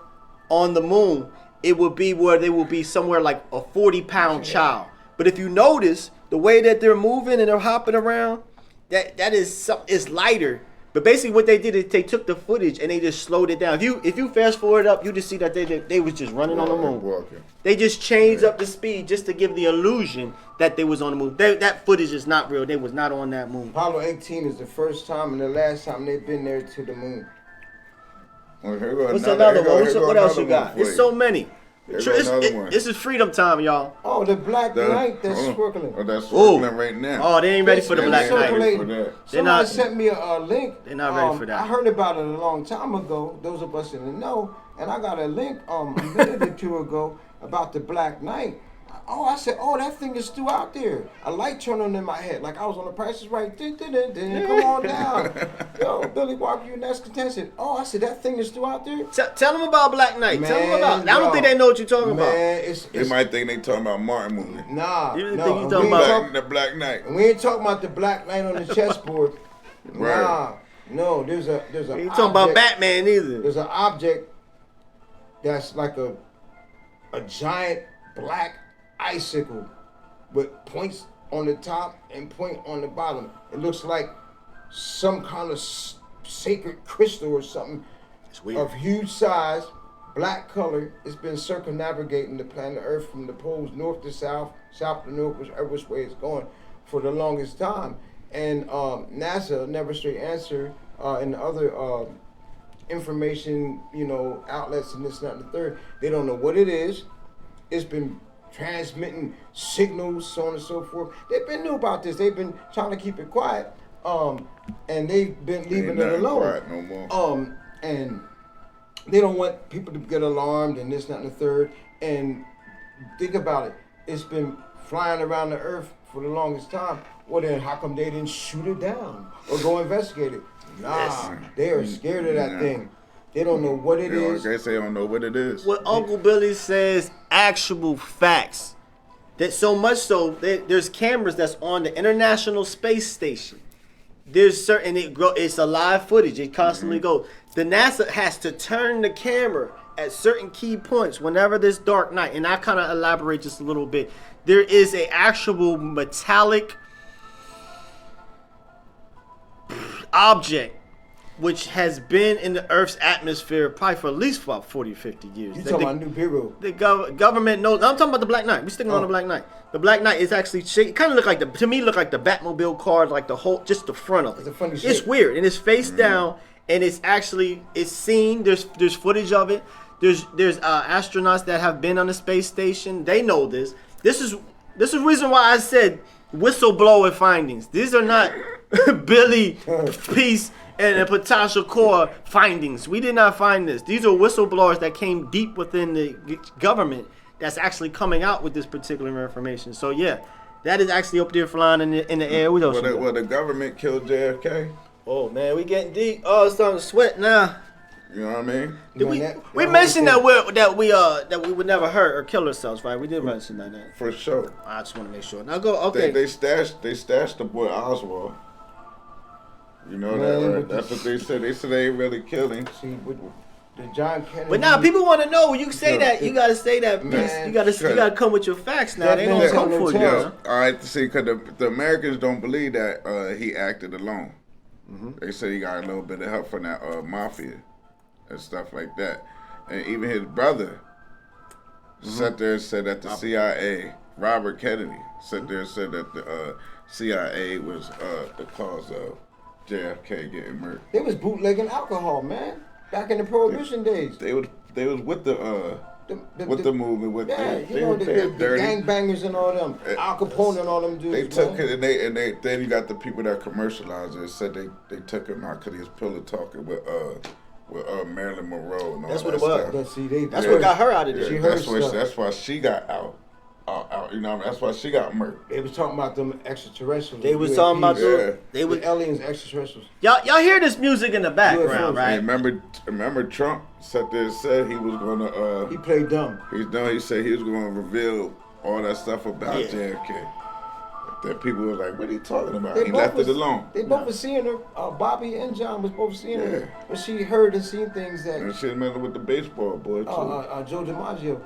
on the moon, it would be where they will be somewhere like a 40-pound child. But if you notice the way that they're moving and they're hopping around, it's lighter. But basically what they did is they took the footage and they just slowed it down. If you fast forward up, you just see that they was just running on the moon. They just changed up the speed just to give the illusion that they was on the moon. That footage is not real. They was not on that moon. Apollo 18 is the first time and the last time they've been there to the moon. What's another one? What else you got? There's so many. This is freedom time, y'all. Oh, the Black Knight that's swirling. Oh, that's swirling right now. Oh, they ain't ready for the Black Knight. Somebody sent me a link. They're not ready for that. I heard about it a long time ago. Those of us in the know, and I got a link a minute or two ago about the Black Knight. Oh, I said, that thing is still out there. A light turned on in my head, like I was on the Price is Right. Come on down. Yo, Billy Walker, you next contestant. Oh, I said, that thing is still out there? Tell them about Black Knight. Man, tell them about I don't think they know what you're talking about. They might think they talking about Martin movie. Nah, You no. think you talking about the Black Knight. And we ain't talking about the Black Knight on the chessboard. Right. Nah, no, there's a You ain't talking about Batman either. There's an object that's like a giant black icicle with points on the top and point on the bottom. It looks like some kind of sacred crystal or something. It's weird. Of huge size, black color. It's been circumnavigating the planet Earth from the poles north to south, south to north, which way it's going for the longest time. And NASA, Never Straight Answer, and other information, outlets and this, that, and the third, they don't know what it is. It's been transmitting signals, so on and so forth. They've been new about this. They've been trying to keep it quiet, and they've been leaving it alone. Quiet no more. And they don't want people to get alarmed and this, that, and the third. And think about it. It's been flying around the Earth for the longest time. Well, then how come they didn't shoot it down or go investigate it? Nah, they are scared of that thing. They don't know what it is. I guess they don't know what it is. What Uncle Billy says, actual facts. That so much so, there's cameras that's on the International Space Station. There's it's a live footage. It constantly goes. The NASA has to turn the camera at certain key points whenever there's dark night. And I kind of elaborate just a little bit. There is a actual metallic object which has been in the Earth's atmosphere probably for at least about 40, 50 years. You talking about Nibiru? The government knows. I'm talking about the Black Knight. We're sticking on the Black Knight. The Black Knight is actually shaped, kind of look like the Batmobile car, like the whole, just the front of it. It's a funny shape. It's weird, and it's face down, and it's seen. There's footage of it. There's astronauts that have been on the space station. They know this. This is the reason why I said whistleblower findings. These are not Billy Peace and Patasha Core findings. We did not find this. These are whistleblowers that came deep within the government that's actually coming out with this particular information. So yeah, that is actually up there flying in the air. What else? Well, the government killed JFK. Oh man, we getting deep. Oh, it's starting to sweat now. You know what I mean? We mentioned that we would never hurt or kill ourselves, right? We did mention that. For sure. I just want to make sure. Now go. Okay. They stashed the boy Oswald. You know that, right? That's what they said. They said they ain't really killed him. See, with the John Kennedy. But now people want to know. When you say that, you gotta say that. Man, you gotta come with your facts. Now they don't come for you. Yeah, all right. See, because the Americans don't believe that he acted alone. They say he got a little bit of help from that mafia and stuff like that. And even his brother sat there and said that the CIA, Robert Kennedy, sat there and said that the CIA was the cause of JFK getting murdered. They was bootlegging alcohol, man. Back in the Prohibition days. They was with the with the movement, with yeah, they you know, the dirty. gangbangers and all them, Al Capone and all them dudes. They took man. it, and they then you got the people that commercialized it. Said they took him out because he was pillow talking with Marilyn Monroe and all That's that what it was. stuff. But see, That's what got her out of Yeah, this. She heard that's stuff. why she got out. You know, that's why she got murdered. They was talking about them extraterrestrials. They was talking about Yeah. they was the aliens, extraterrestrials. y'all hear this music in the background, UFOs. right? And remember Trump sat there and said he was gonna He played dumb. he's done. He said he was gonna reveal all that stuff about Yeah. JFK. That people was like, what are you talking about? They He both left was- it alone. They both was seeing her. Bobby and John was both seeing Yeah. her, but she heard and seen things that And she remember with the baseball boy too. Joe DiMaggio.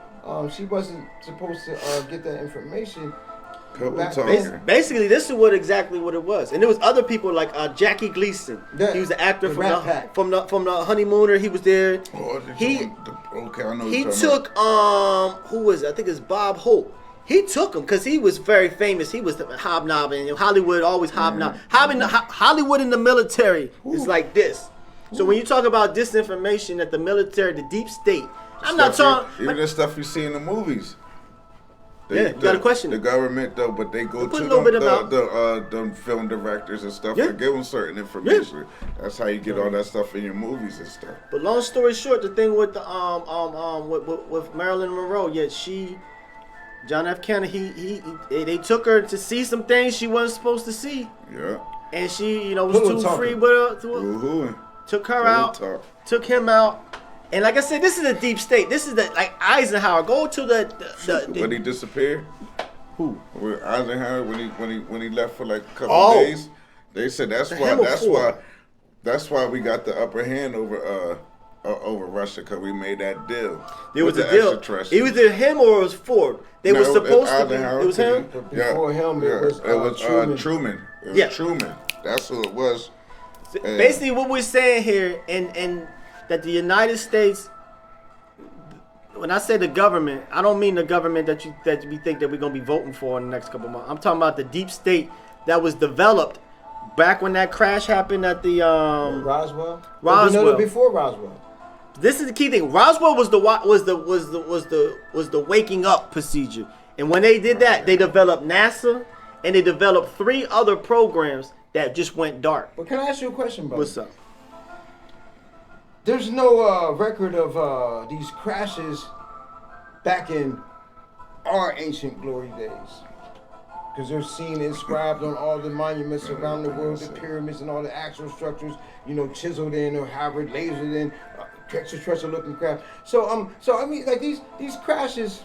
She wasn't supposed to get that information. Couple back talking. then. Basically, this is exactly what it was, and there was other people like Jackie Gleason. Yeah, He was the actor the from Rat Pack. from the Honeymooner. He was there. Oh, He- okay, I know what He you're talking took who was it? I think it's Bob Hope. He took him because he was very famous. He was hobnobbing. Hollywood always hobnob. Hollywood in the military is like this. So when you talk about disinformation that the military, the deep state, I'm not talking. Even the stuff you see in the movies. Yeah, you got a question. The government though, but they go Put to a little bit them, about- them film directors and stuff Yeah. and give them certain information. That's how you get all that stuff in your movies and stuff. But long story short, the thing with the with Marilyn Monroe, John F. Kennedy, they took her to see some things she wasn't supposed to see, Yeah. and she was Pillow too talking. free with her. Woo-hoo. Took her Pillow out, talk. took him out, and like I said, this is a deep state. This is like Eisenhower. Go to When he disappeared, who? with Eisenhower when he left for like a couple Oh. days, they said that's Himmelfort. why we got the upper hand over Russia because we made that deal. There was with a the deal. extraterrestrials. It was either him or it was Ford. They No, were supposed to be. Eisenhower It was him. too. But before him, it was, Truman. Truman. It was Yeah. Truman. That's who it was. And Basically, what we're saying here, and that the United States. When I say the government, I don't mean the government that we think that we're gonna be voting for in the next couple of months. I'm talking about the deep state that was developed back when that crash happened at the Roswell. Roswell. No, before Roswell. This is the key thing. Roswell was the waking up procedure, and when they did that, they developed NASA, and they developed 3 other programs that just went dark. But can I ask you a question, brother? What's up? There's no record of these crashes back in our ancient glory days. Because they're seen inscribed on all the monuments around the world, the pyramids and all the actual structures, chiseled in or however lasered in, extraterrestrial looking craft. So I mean, like these crashes.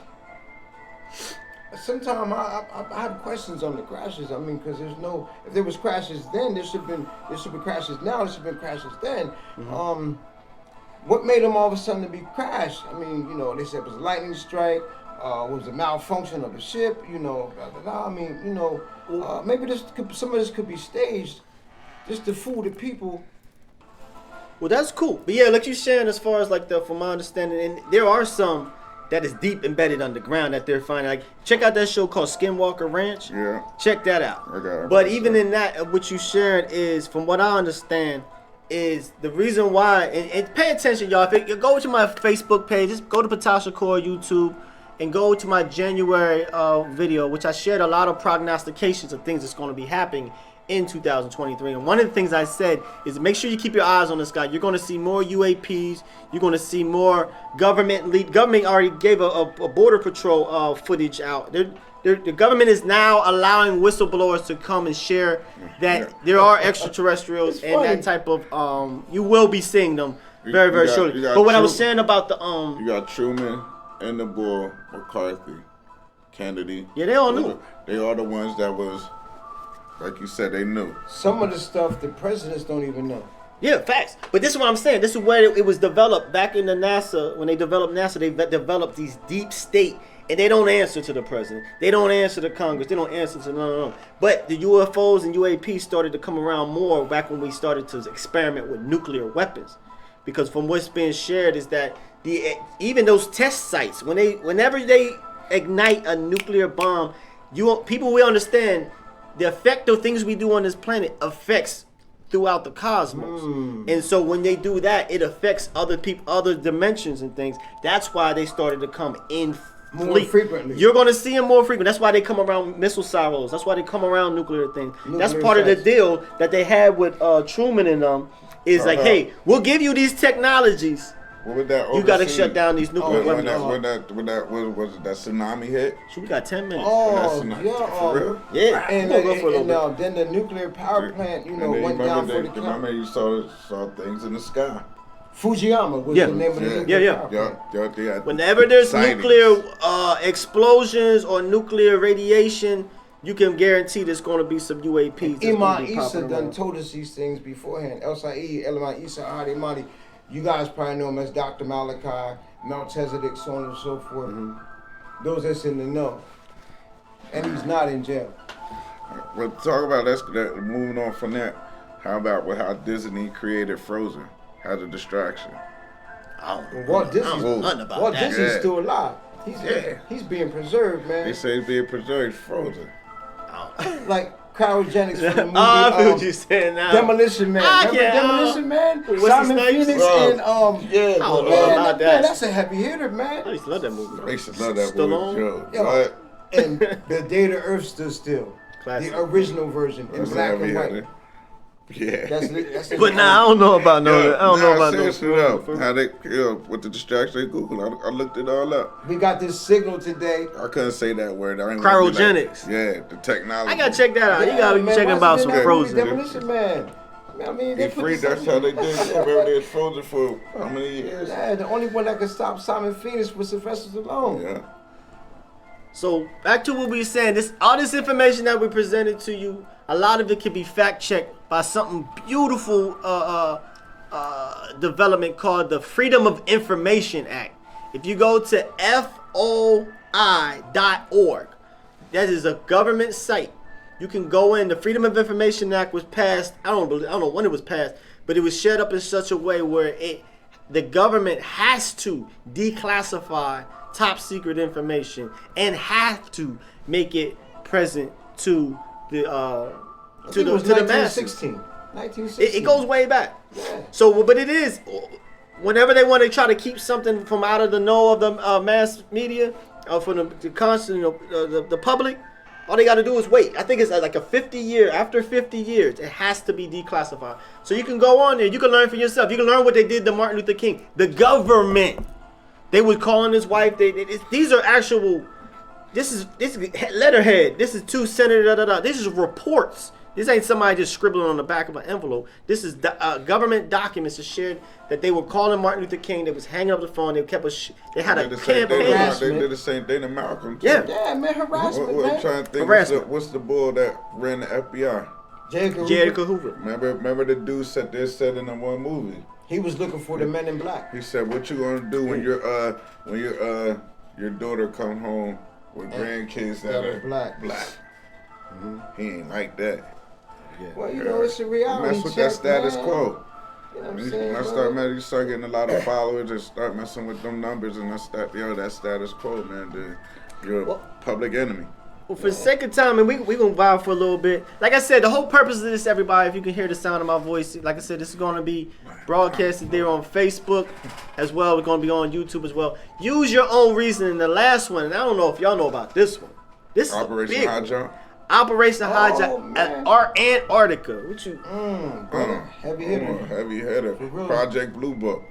Sometimes I have questions on the crashes. I mean, because if there was crashes then, there should be crashes now. There should have been crashes then. Mm-hmm. What made them all of a sudden to be crashed? I mean, they said it was a lightning strike. Was a malfunction of the ship? Blah, blah, blah. I mean, maybe some of this could be staged, just to fool the people. Well, that's cool. But yeah, like you sharing as far as from my understanding, and there are some that is deep embedded underground that they're finding. Like, check out that show called Skinwalker Ranch. Yeah. Check that out. I got it. But even in that, what you sharing is, from what I understand, is the reason why. And pay attention, y'all. If you go to my Facebook page, just go to Patasha Core YouTube, and go to my January video, which I shared a lot of prognostications of things that's going to be happening in 2023. And one of the things I said is make sure you keep your eyes on this guy. You're going to see more UAPs. You're going to see more government. Government already gave a border patrol footage out. The government is now allowing whistleblowers to come and share that there are extraterrestrials and funny. that type of. You will be seeing them very, very shortly. you got But what I was Truman. saying about the You got Truman and the boy McCarthy, Kennedy. Yeah, they all knew. They are the ones that was, like you said, they knew. Some of the stuff the presidents don't even know. Yeah, facts. But this is what I'm saying. This is where it was developed back in the NASA. When they developed NASA, they developed these deep state, and they don't answer to the president. They don't answer to Congress. They don't answer to no. But the UFOs and UAPs started to come around more back when we started to experiment with nuclear weapons, because from what's being shared is that even those test sites, whenever they ignite a nuclear bomb, people will understand the effect of things we do on this planet affects throughout the cosmos. And so when they do that, it affects other people, other dimensions and things. That's why they started to come in More frequently. You're going to see them more frequent. That's why they come around missile silos. That's why they come around nuclear things. That's part of the deal that they had with Truman and them. Is like, hey, we'll give you these technologies. What was that? You got to shut down these nuclear weapons. When that tsunami hit? So we got 10 minutes. Oh, For real? Yeah. And, We'll go for a little bit. then the nuclear power plant, And then went down for the remember you saw things in the sky. Fujiyama was the name of the nuclear power plant. Yeah. Whenever there's Sightings. nuclear explosions or nuclear radiation, you can guarantee there's going to be some UAPs. that's gonna Imam be Isa popping done around. told us these things beforehand. El Said, Elman Isa, Adi Madi. You guys probably know him as Dr. Malachi, Melchizedek, so on and so forth. Those that's in the know. And he's not in jail. Well, talk about that. Moving on from that, how about how Disney created Frozen as a distraction? Walt I don't Disney's, know nothing about Walt that. Disney's Yeah. still alive. He's being preserved, man. They say it's being preserved Frozen. Like cryogenics for the movie. I feel what you're saying now. Demolition Man. I Remember can't- Demolition Man? Wesley Simon Snipes? Phoenix Oh. and I don't know man, about that. man, that's a heavy hitter, I man. used to love that movie. I used to love that Stallone? movie. Yo. What? And the Day the Earth Stood Still. Classic. The original version in That's black heavy and white. hitter. Yeah. That's But now I don't know about no. I don't know about no. seriously though, how they with the distraction they Google. I looked it all up. We got this signal today. I couldn't say that word. I ain't wanna be Cryogenics. yeah, the technology. I gotta check that out. You gotta be man, checking watch about it some in that Frozen. movie, Demolition Man. I mean, they He put free. the That's how they did. Remember they was Frozen for how many years? Yeah, the only one that could stop Simon Phoenix was Sylvester Stallone. Yeah. So back to what we were saying. All this information that we presented to you, a lot of it can be fact checked by something beautiful development called the Freedom of Information Act. If you go to FOI.org, that is a government site. You can go in. The Freedom of Information Act was passed. I don't know when it was passed, but it was set up in such a way where the government has to declassify top secret information and have to make it present to the It was to the masses. 1916. It goes way back. Yeah. So, but it is whenever they want to try to keep something from out of the know of the mass media, from the constant, the public. All they got to do is wait. I think it's like after 50 years, it has to be declassified. So you can go on there. You can learn for yourself. You can learn what they did to Martin Luther King. The government. They would call on his wife. These are actual. This is letterhead. This is two senators. This is reports. This ain't somebody just scribbling on the back of an envelope. This is government documents that shared that they were calling Martin Luther King. They was hanging up the phone. They kept they had a campaign. They did the same thing to Malcolm. Too. Yeah. Yeah, man, harassment, I'm man. trying to think. Harassment. What's the bull that ran the FBI? J. Edgar J. Hoover, Edgar Hoover. Remember the dude said in the one movie. he was looking for the men in black. He said, "What you gonna do when your daughter come home with grandkids that are black. He ain't like that. Well, you know, it's a reality Mess with check, that status man. quo. You know what I'm You saying? you start getting a lot of followers and start messing with them numbers and that status quo, man. You're a public enemy. Well, for the sake of time, and we gonna vibe for a little bit. Like I said, the whole purpose of this, everybody, if you can hear the sound of my voice, like I said, this is gonna be broadcasted there on Facebook as well. We're gonna be on YouTube as well. Use your own reasoning. The last one, and I don't know if y'all know about this one. This is Operation a big High one. Jump. Operation High Oh, Jump man. at Antarctica. What you? Brother, heavy hitter. Heavy hitter. real. Project Blue Book.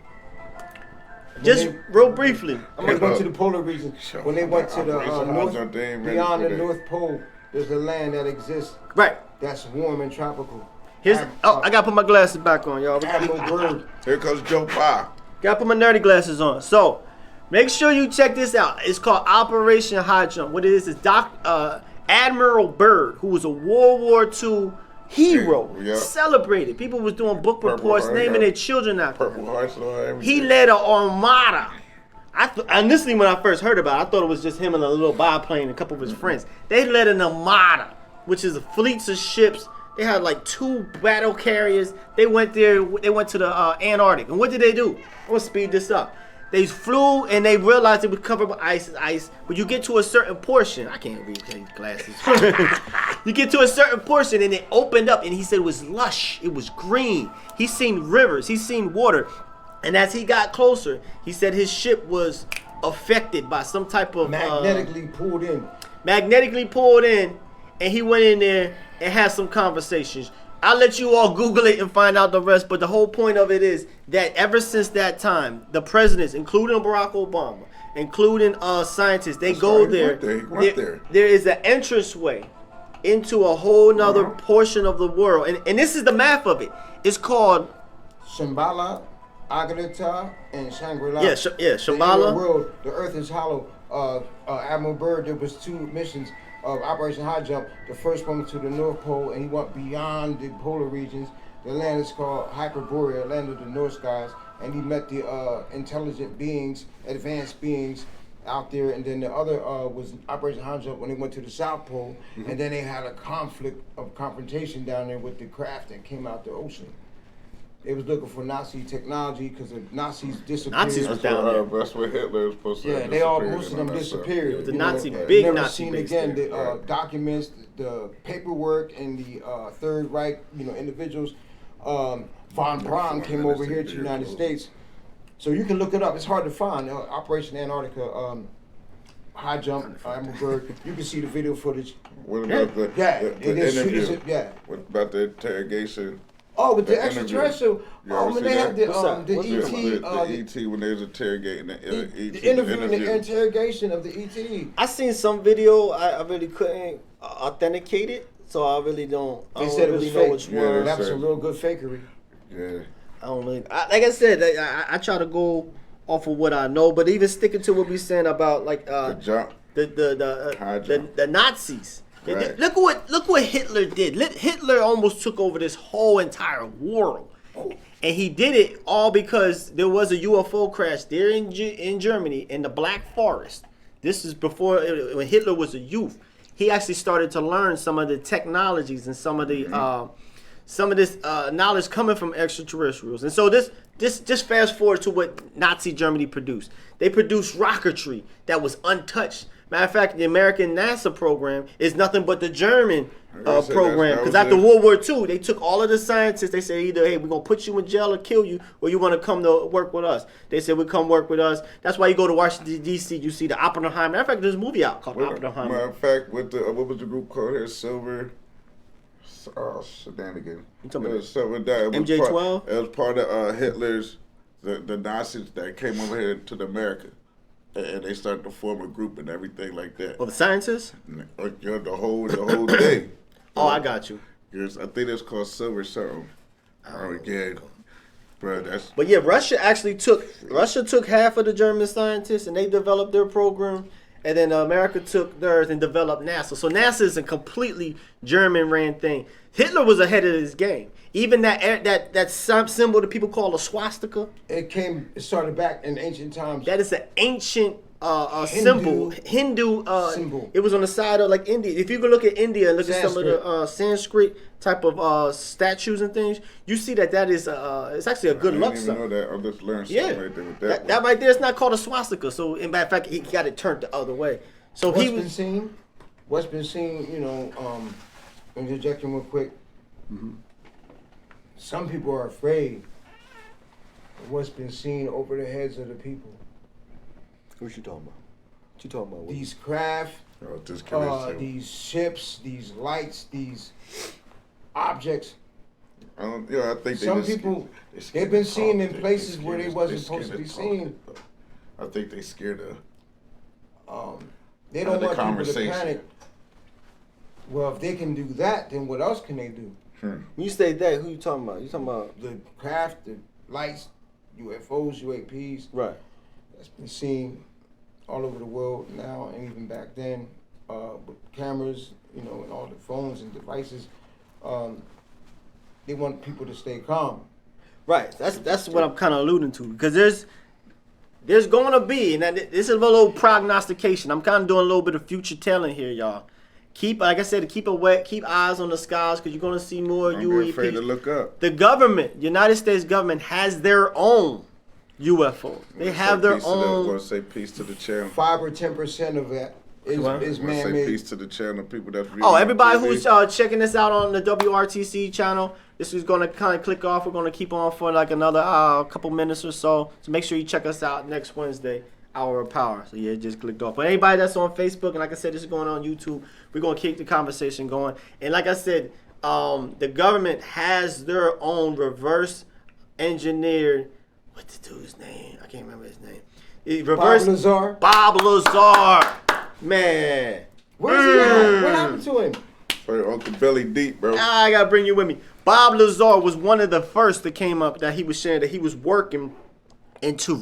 Just they- real briefly. I'm gonna go to the polar region. When they went to the Operation High north, Jump, they ain't ready beyond for the that. North Pole, there's a land that exists Right. that's warm and tropical. Here's. Oh, I gotta put my glasses back on, y'all. Admiral Byrd. Here comes Joe Pa. Gotta put my nerdy glasses on. So, make sure you check this out. It's called Operation High Jump. What it is Admiral Byrd, who was a World War II hero, Yeah. celebrated. People was doing book Purple reports, Heart, naming yeah. their children after him. Purple Hearts and all everything. He led an armada. Initially, when I first heard about it, I thought it was just him and a little biplane and a couple of his friends. They led an armada, which is fleets of ships. They had like 2 battle carriers. They went there. They went to the Antarctic. And what did they do? I'm gonna speed this up. They flew and they realized it was covered with ice. But you get to a certain portion. I can't read these glasses. You get to a certain portion and it opened up and he said it was lush. It was green. He's seen rivers. He's seen water. And as he got closer, he said his ship was affected by some type of magnetically pulled in. Magnetically pulled in, and he went in there and had some conversations. I'll let you all Google it and find out the rest, but the whole point of it is that ever since that time, the presidents, including Barack Obama, including scientists, they go there. He went there. There is an entranceway into a whole nother portion of the world, and this is the math of it. It's called Shambhala, Agartha, and Shangri-La. Yeah, Shambhala. The world, the Earth is hollow. Admiral Byrd, there was 2 missions of Operation High Jump. The first one to the North Pole, and he went beyond the polar regions. The land is called Hyperborea, land of the North Skies, and he met the intelligent beings, advanced beings out there. And then the other was Operation High Jump when they went to the South Pole, and then they had a confrontation down there with the craft that came out the ocean. They was looking for Nazi technology because the Nazis disappeared. Nazis was down there. That's what Hitler was supposed to have. Yeah, they all, most of them disappeared. It was the You Nazi, know, big never Nazi seen base again. there. The documents, the paperwork, and the Third Reich, individuals. Von Braun came over here to the United States. So you can look it up. It's hard to find. Operation Antarctica, High Jump, Admiral Byrd. You can see the video footage. What about the interview? What about the interrogation? Oh, with the interview. extraterrestrial. When they had the ET when they was interrogating the interview and the interrogation of the ET. I seen some video. I really couldn't authenticate it, so I really don't. They said it was really fake. know which Yeah, one. That was some real good fakery. Yeah. I don't really. Like I said, I try to go off of what I know, but even sticking to what we saying about like The jump. the Nazis. Right. Look what Hitler did. Hitler almost took over this whole entire world, and he did it all because there was a UFO crash there in Germany in the Black Forest. This is before when Hitler was a youth. He actually started to learn some of the technologies and some of the this knowledge coming from extraterrestrials. And so this just fast forward to what Nazi Germany produced. They produced rocketry that was untouched. Matter of fact, the American NASA program is nothing but the German program. Because after World War II, they took all of the scientists. They said either, hey, we're going to put you in jail or kill you, or you want to come to work with us. They said, we come work with us. That's why you go to Washington, D.C., you see the Oppenheimer. Matter of fact, there's a movie out called Oppenheimer. Matter of fact, with the, what was the group called here? Silver... shenanigan. You talking about MJ-12? It was part of Hitler's, the Nazis that came over here to the America. And they started to form a group and everything like that. Well, the scientists? The whole thing. Oh, I got you. I think it's called Silver something. Yeah. Bro, But yeah, Russia took half of the German scientists and they developed their program. And then America took theirs and developed NASA. So NASA is a completely German-ran thing. Hitler was ahead of his game. Even that symbol that people call a swastika. It started back in ancient times. That is an ancient symbol. Hindu symbol. It was on the side of like India. If you go look at India and look at some of the Sanskrit type of statues and things, you see that is it's actually a good luck sign. I didn't even know that. I just learned something right there with that. That right there is not called a swastika. So in matter of fact, he got it turned the other way. So what's been seen, interjecting real quick. Some people are afraid of what's been seen over the heads of the people. What you talking about? What you talking about? These craft, these ships, these lights, these objects. I think some people they've been seen in places where they wasn't supposed to be seen. I think they scared of. They don't want people to panic. Well, if they can do that, then what else can they do? When you say that, who you talking about? You talking about the craft, the lights, UFOs, UAPs. Right. That's been seen all over the world now, and even back then, with cameras, and all the phones and devices. They want people to stay calm. Right. That's what I'm kind of alluding to, because there's going to be, and this is a little prognostication. I'm kind of doing a little bit of future telling here, y'all. Like I said, keep eyes on the skies, because you're going to see more UAPs. Afraid to look up. The government, United States government, has their own UFO. They have their own. Want to say peace to the channel. 5 or 10% of that is Want to say man-made. peace to the channel. People that's reading Oh, everybody TV. who's checking this out on the WRTC channel, this is going to kind of click off. We're going to keep on for like another couple minutes or so. So make sure you check us out next Wednesday, Hour of Power. So yeah, it just clicked off. But anybody that's on Facebook, and like I said, this is going on YouTube, we're going to keep the conversation going. And like I said, the government has their own reverse engineered, what's the dude's name? I can't remember his name. Bob Lazar. Bob Lazar. Man. Where's he at? What happened to him? Hey, Uncle Billy Deep, bro. I gotta bring you with me. Bob Lazar was one of the first that came up that he was sharing that he was working and to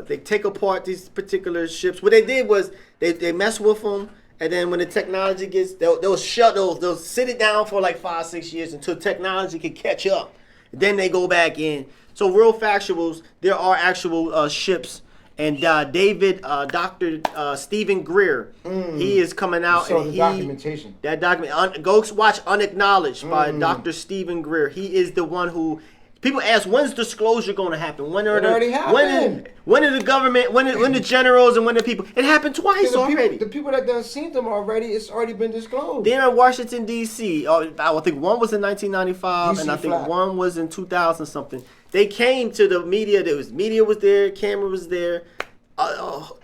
they take apart these particular ships. What they did was they mess with them, and then when the technology gets, they'll sit it down for like 5-6 years until technology can catch up. Then they go back in. So real factuals, there are actual ships. And Dr. Stephen Greer, he is coming out. So and the documentation. That document. Go watch Unacknowledged by Dr. Stephen Greer. He is the one who. People ask, when's disclosure going to happen? When are It already happened. When are the government? When the generals and when the people? It happened twice already. The people that done seen them already, it's already been disclosed. They're in Washington D.C. I think one was in 1995, and I think flat. one was in 2000 something. They came to the media. Media was there. Camera was there.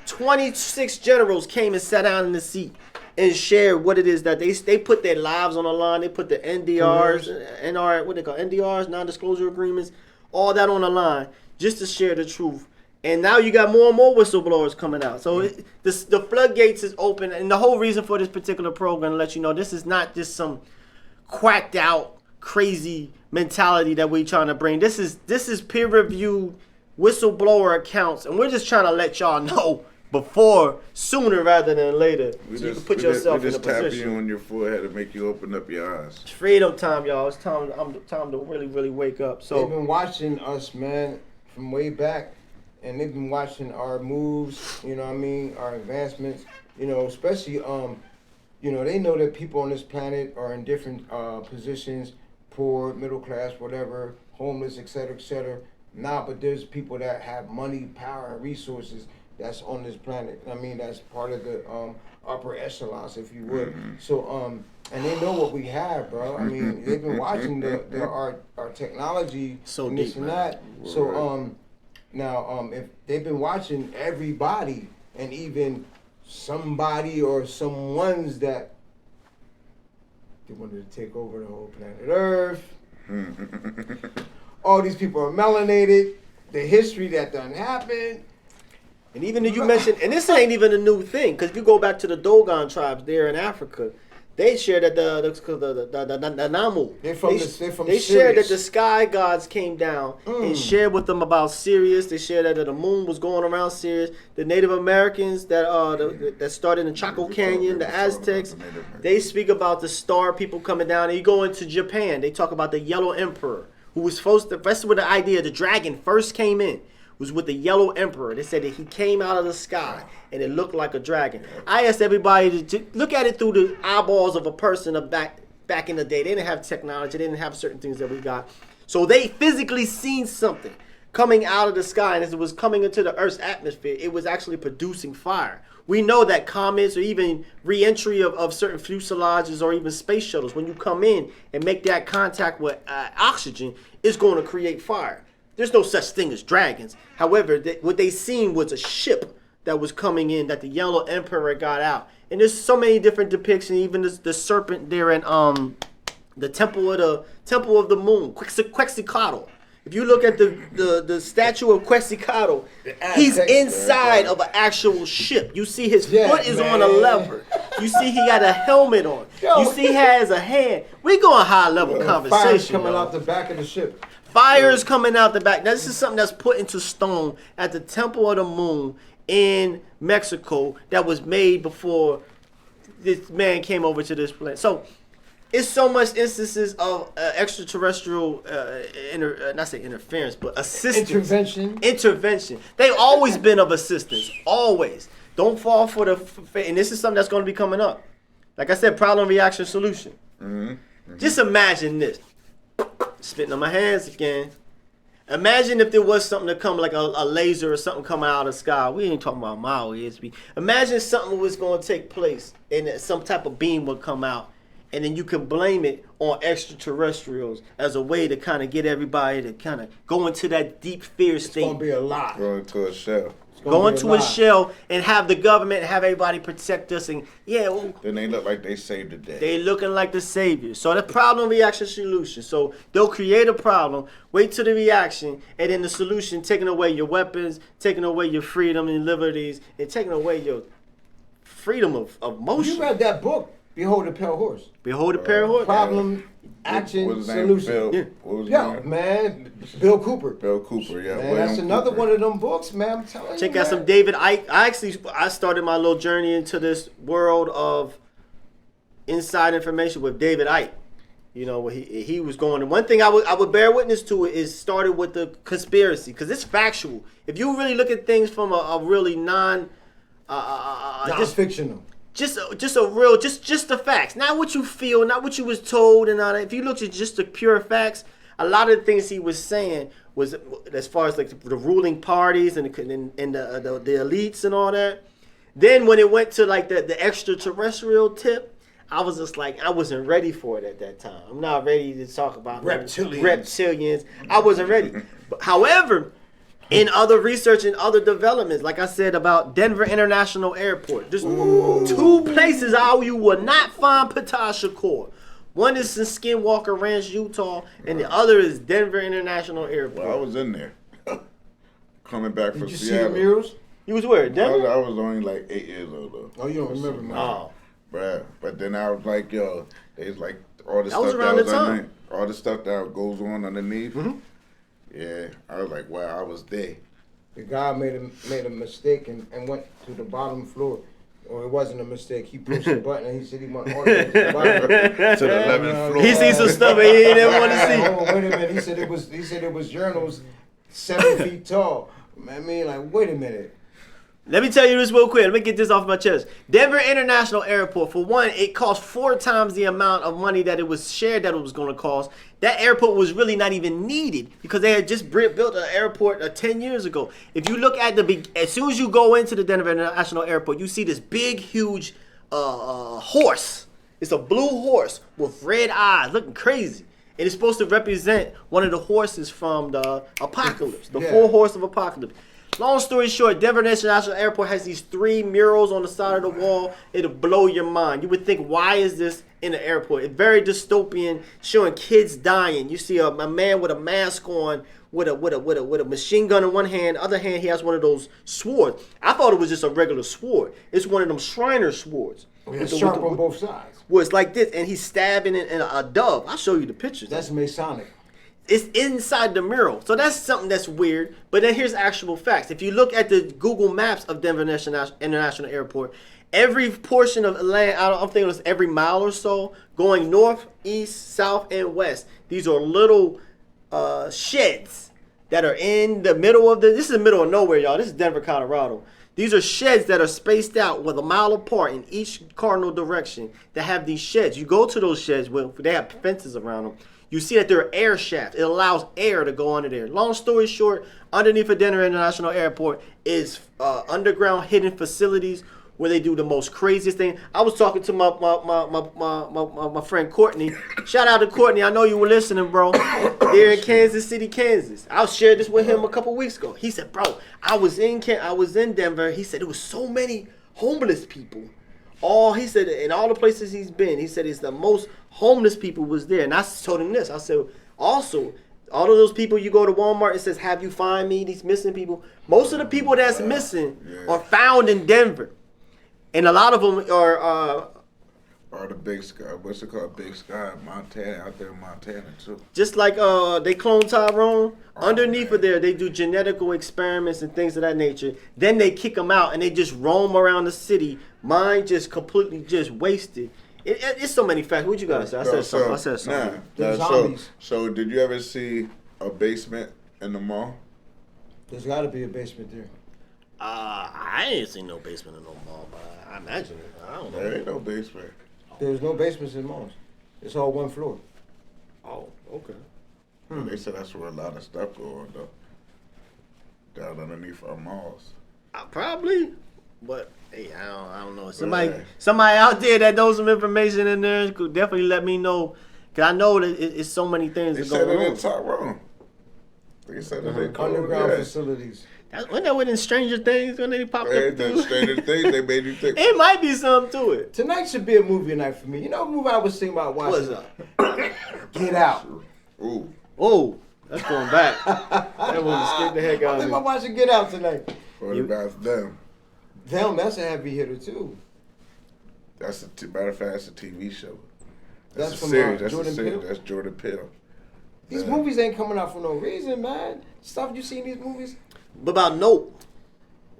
26 generals came and sat down in the seat and shared what it is that they put their lives on the line. They put the NDRs, what they call NDRs, non-disclosure agreements, all that on the line just to share the truth. And now you got more and more whistleblowers coming out. So the floodgates is open, and the whole reason for this particular program to let you know this is not just some quacked out crazy mentality that we're trying to bring. This is peer-reviewed whistleblower accounts, and we're just trying to let y'all know sooner rather than later, so you can put yourself in a position. We just tap you on your forehead and make you open up your eyes. It's freedom time, y'all. It's time to really, really wake up. So they've been watching us, man, from way back, and they've been watching our moves. You know what I mean? Our advancements. You know, especially you know, they know that people on this planet are in different positions, poor, middle class, whatever, homeless, etc., etc. Nah, but there's people that have money, power, and resources that's on this planet. I mean, that's part of the upper echelons, if you would. So, and they know what we have, bro. I mean, they've been watching our technology, So and deep, this and man. that. So, now, if they've been watching everybody, and even somebody or some ones that they wanted to take over the whole planet Earth. All these people are melanated. The history that done happened. And even if you mentioned, and this ain't even a new thing, because if you go back to the Dogon tribes there in Africa, they shared that the Namu. They're from They shared that the sky gods came down and shared with them about Sirius. They shared that the moon was going around Sirius. The Native Americans that started in Chaco Canyon, the Aztecs, they speak about the star people coming down. And you go into Japan, they talk about the Yellow Emperor, who was supposed to. That's where the idea the dragon first came in. Was with the Yellow Emperor. They said that he came out of the sky and it looked like a dragon. I asked everybody to look at it through the eyeballs of a person of back in the day. They didn't have technology. They didn't have certain things that we got. So they physically seen something coming out of the sky, and as it was coming into the Earth's atmosphere, it was actually producing fire. We know that comets or even re-entry of certain fuselages or even space shuttles, when you come in and make that contact with oxygen, it's going to create fire. There's no such thing as dragons. However, what they seen was a ship that was coming in that the Yellow Emperor got out. And there's so many different depictions. Even the serpent there in the Temple of the Moon, Quetzalcoatl. If you look at the statue of Quetzalcoatl, he's inside of an actual ship. You see his foot is on a lever. You see he got a helmet on. You see he has a hand. We going high level conversation. Fire's coming out the back of the ship. Fire's coming out the back. Now, this is something that's put into stone at the Temple of the Moon in Mexico that was made before this man came over to this planet. So it's so much instances of extraterrestrial, not say interference, but assistance. Intervention. They've always been of assistance. Always. Don't fall for and this is something that's going to be coming up. Like I said, problem, reaction, solution. Just imagine this. Spitting on my hands again. Imagine if there was something to come, like a laser or something coming out of the sky. We ain't talking about Maui. Imagine something was going to take place and some type of beam would come out. And then you can blame it on extraterrestrials as a way to kind of get everybody to kind of go into that deep fear state. It's going to be a lot. Going to a shell. Go into a shell and have the government, have everybody protect us. And well, then they look like they saved the day. They looking like the saviors. So the problem, reaction, solution. So they'll create a problem, wait till the reaction, and then the solution, taking away your weapons, taking away your freedom and liberties, and taking away your freedom of motion. You read that book, Behold the Pale Horse. Behold the Pale Horse. Problem, action, solution. Bill, what was his name? Man, Bill Cooper. Bill Cooper, yeah. Man, that's another one of them books, man. I'm telling you. Check out some David Icke. I started my little journey into this world of inside information with David Icke. You know, where he was going. And one thing I would bear witness to it is started with the conspiracy, because it's factual. If you really look at things from a really non-fictional. Just the facts, not what you feel, not what you was told, and all that. If you look at just the pure facts, a lot of the things he was saying was, as far as like the ruling parties and the elites and all that. Then when it went to like the extraterrestrial tip, I was just like, I wasn't ready for it at that time. I'm not ready to talk about reptilians. I wasn't ready. But, however, in other research and other developments, like I said about Denver International Airport, there's two places how you will not find Patash Shakur. One is in Skinwalker Ranch, Utah, and the other is Denver International Airport. Well, I was in there. Coming back from Seattle. Did you Seattle. see the murals? You was where? Denver? I was only like 8 years old though. Oh, you don't remember, man. Oh. Bruh. But then I was like, yo, it's like all the That was stuff around that was the time. underneath. All the stuff that goes on underneath. Mm-hmm. Yeah. I was like, wow, I was there. The guy made a mistake and went to the bottom floor. Or it wasn't a mistake. He pushed the button and he said he went all the way to the bottom. To the 11th floor. He seen some stuff he ain't ever want to see. Oh, wait a minute. He said it was journals 7 feet tall. I mean, like, wait a minute. Let me tell you this real quick. Let me get this off my chest. Denver International Airport, for one, it cost 4 times the amount of money that it was shared that it was going to cost. That airport was really not even needed because they had just built an airport 10 years ago. If you look at as soon as you go into the Denver International Airport, you see this big, huge horse. It's a blue horse with red eyes, looking crazy. And it's supposed to represent one of the horses from the apocalypse, the 4 horse of apocalypse. Long story short, Denver International Airport has these 3 murals on the side of the wall. It'll blow your mind. You would think, why is this in the airport? It's very dystopian, showing kids dying. You see a man with a mask on, with a machine gun in one hand. Other hand, he has one of those swords. I thought it was just a regular sword. It's one of them Shriner swords. It's sharp on both sides. Well, it's like this, and he's stabbing in a dove. I'll show you the pictures. That's Masonic. It's inside the mural. So that's something that's weird. But then here's actual facts. If you look at the Google Maps of Denver International Airport, every portion of land, I'm thinking it was every mile or so, going north, east, south, and west. These are little sheds that are in the middle of this is the middle of nowhere, y'all. This is Denver, Colorado. These are sheds that are spaced out with a mile apart in each cardinal direction that have these sheds. You go to those sheds, they have fences around them. You see that there are air shafts. It allows air to go under there. Long story short, underneath the Denver International Airport is underground hidden facilities where they do the most craziest thing. I was talking to my friend Courtney. Shout out to Courtney. I know you were listening, bro. They're in Kansas City, Kansas. I shared this with him a couple weeks ago. He said, bro, I was in Denver. He said there was so many homeless people. He said in all the places he's been, he said it's the most homeless people was there. And I told him this. I said, also, all of those people you go to Walmart, it says, have you find me these missing people? Most of the people that's missing are found in Denver. And a lot of them are the Big Sky. What's it called? Big Sky, Montana, out there in Montana too. Just like they clone Tyrone. Underneath of there, they do genetical experiments and things of that nature. Then they kick them out and they just roam around the city. Mine just completely just wasted. It's so many facts. What you guys say? I said something. So did you ever see a basement in the mall? There's got to be a basement there. I ain't seen no basement in no mall, but I imagine it. I don't know. There ain't no basement. There's no basements in malls. It's all one floor. Oh, okay. They said that's where a lot of stuff go on, though. Down underneath our malls. Probably, but hey, I don't know. Somebody, Right. somebody out there that knows some information in there could definitely let me know. Cause I know that it's so many things They that said going it in on. Tyrone. They said that they Underground yeah. facilities. Wasn't that within Stranger Things when they popped Hey, up? that too? Stranger Things, they made you think. It might be something to it. Tonight should be a movie night for me. You know what movie I was thinking about watching? What's up? Get Out. Ooh. Oh, that's going back. That one scared the heck I out think of I'm me. watching Get Out tonight. What about them? Damn, that's a heavy hitter too. That's matter of fact, that's a TV show. That's a from, series. That's Jordan a series. Peele? That's Jordan Peele. These Yeah. movies ain't coming out for no reason, man. Stuff you see in these movies. What about Nope?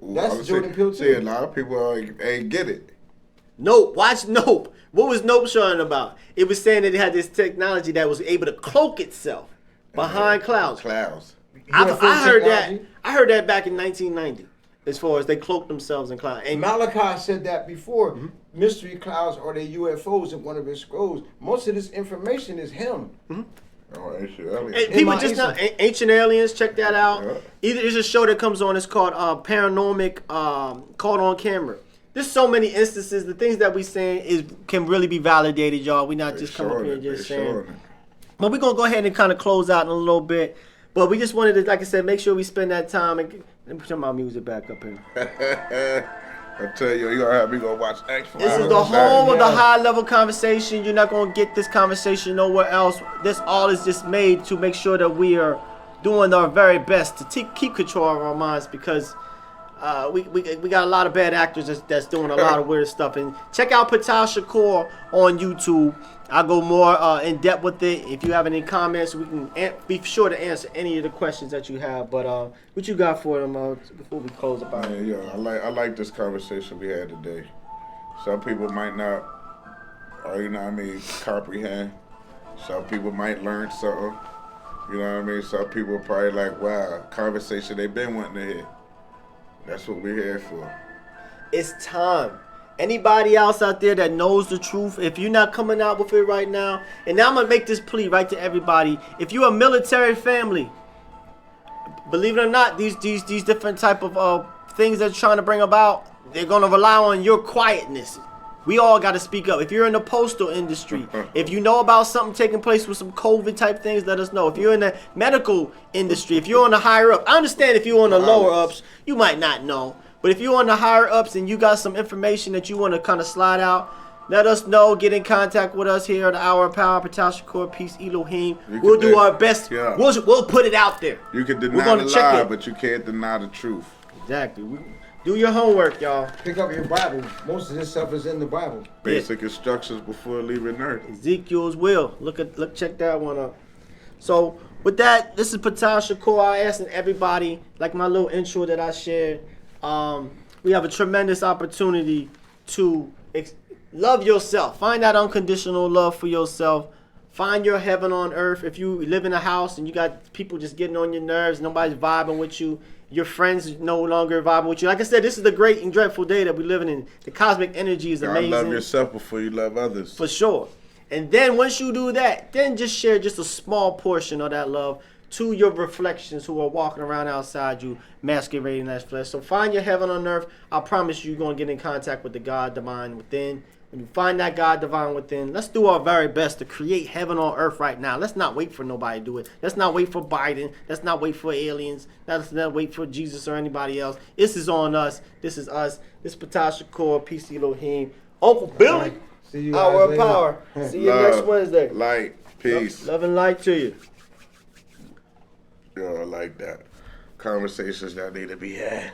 Ooh, That's I would Jordan say- Peele, See, too. a lot of people ain't get it. Nope. Watch Nope. What was Nope showing about? It was saying that it had this technology that was able to cloak itself behind clouds. Clouds. I UFO heard technology. that. I heard that back in 1990. As far as they cloaked themselves in clouds. And Malachi said that before. Mystery clouds are the UFOs in one of his scrolls. Most of this information is him. Oh, ain't shit. Elliot. and people my just Acer. not Ancient Aliens. Check that out. Yeah. Either it's a show that comes on. It's called Paranormic Caught on Camera. There's so many instances. The things that we saying can really be validated, y'all. We not They just come up showing here it. and They just saying. showing it. But we're going to go ahead and kind of close out in a little bit. But we just wanted to, like I said, make sure we spend that time. And let me turn my music back up here. I tell you, you gonna have me go watch X-Files. This is the home of the Yeah. high-level conversation. You're not going to get this conversation nowhere else. This all is just made to make sure that we are doing our very best to keep control of our minds because we got a lot of bad actors that's doing a lot of weird stuff. And check out Patal Shakur on YouTube. I'll go more in depth with it. If you have any comments, we can be sure to answer any of the questions that you have. But what you got for them before we close up? Man, yo, I like this conversation we had today. Some people might not, you know what I mean, comprehend. Some people might learn something. You know what I mean? Some people probably like, wow, conversation they've been wanting to hear. That's what we're here for. It's time. Anybody else out there that knows the truth, if you're not coming out with it right now, and now I'm going to make this plea right to everybody. If you're a military family, believe it or not, these different type of things they're trying to bring about, they're going to rely on your quietness. We all got to speak up. If you're in the postal industry, if you know about something taking place with some COVID type things, let us know. If you're in the medical industry, if you're on the higher up, I understand if you're on the lower ups, you might not know. But if you're on the higher ups and you got some information that you want to kind of slide out, let us know. Get in contact with us here at the Hour of Power, Patal Shakur, Peace Elohim. You We'll can do our best. yeah. We'll put it out there. You can We're deny gonna the check lie, it. but you can't deny the truth. Exactly. Do your homework, y'all. Pick up your Bible. Most of this stuff is in the Bible. Basic instructions before leaving Earth. Ezekiel's will. Check that one up. So with that, this is Patal Shakur. I asking everybody, like my little intro that I shared. We have a tremendous opportunity to love yourself. Find that unconditional love for yourself. Find your heaven on earth. If you live in a house and you got people just getting on your nerves, nobody's vibing with you, your friends no longer vibing with you. Like I said, this is the great and dreadful day that we're living in. The cosmic energy is You amazing. gotta love yourself before you love others. For sure. And then once you do that, then just share just a small portion of that love to your reflections who are walking around outside you, masquerading as flesh. So find your heaven on earth. I promise you're going to get in contact with the God divine within. When you find that God divine within, let's do our very best to create heaven on earth right now. Let's not wait for nobody to do it. Let's not wait for Biden. Let's not wait for aliens. Let's not wait for Jesus or anybody else. This is on us. This is us. This is Patal Shakur, Peace Elohim. Uncle Billy, See you guys Hour of later. Power. See you Love, next Wednesday. Light, peace. Love and light to you. Yo, I like that. Conversations that need to be had.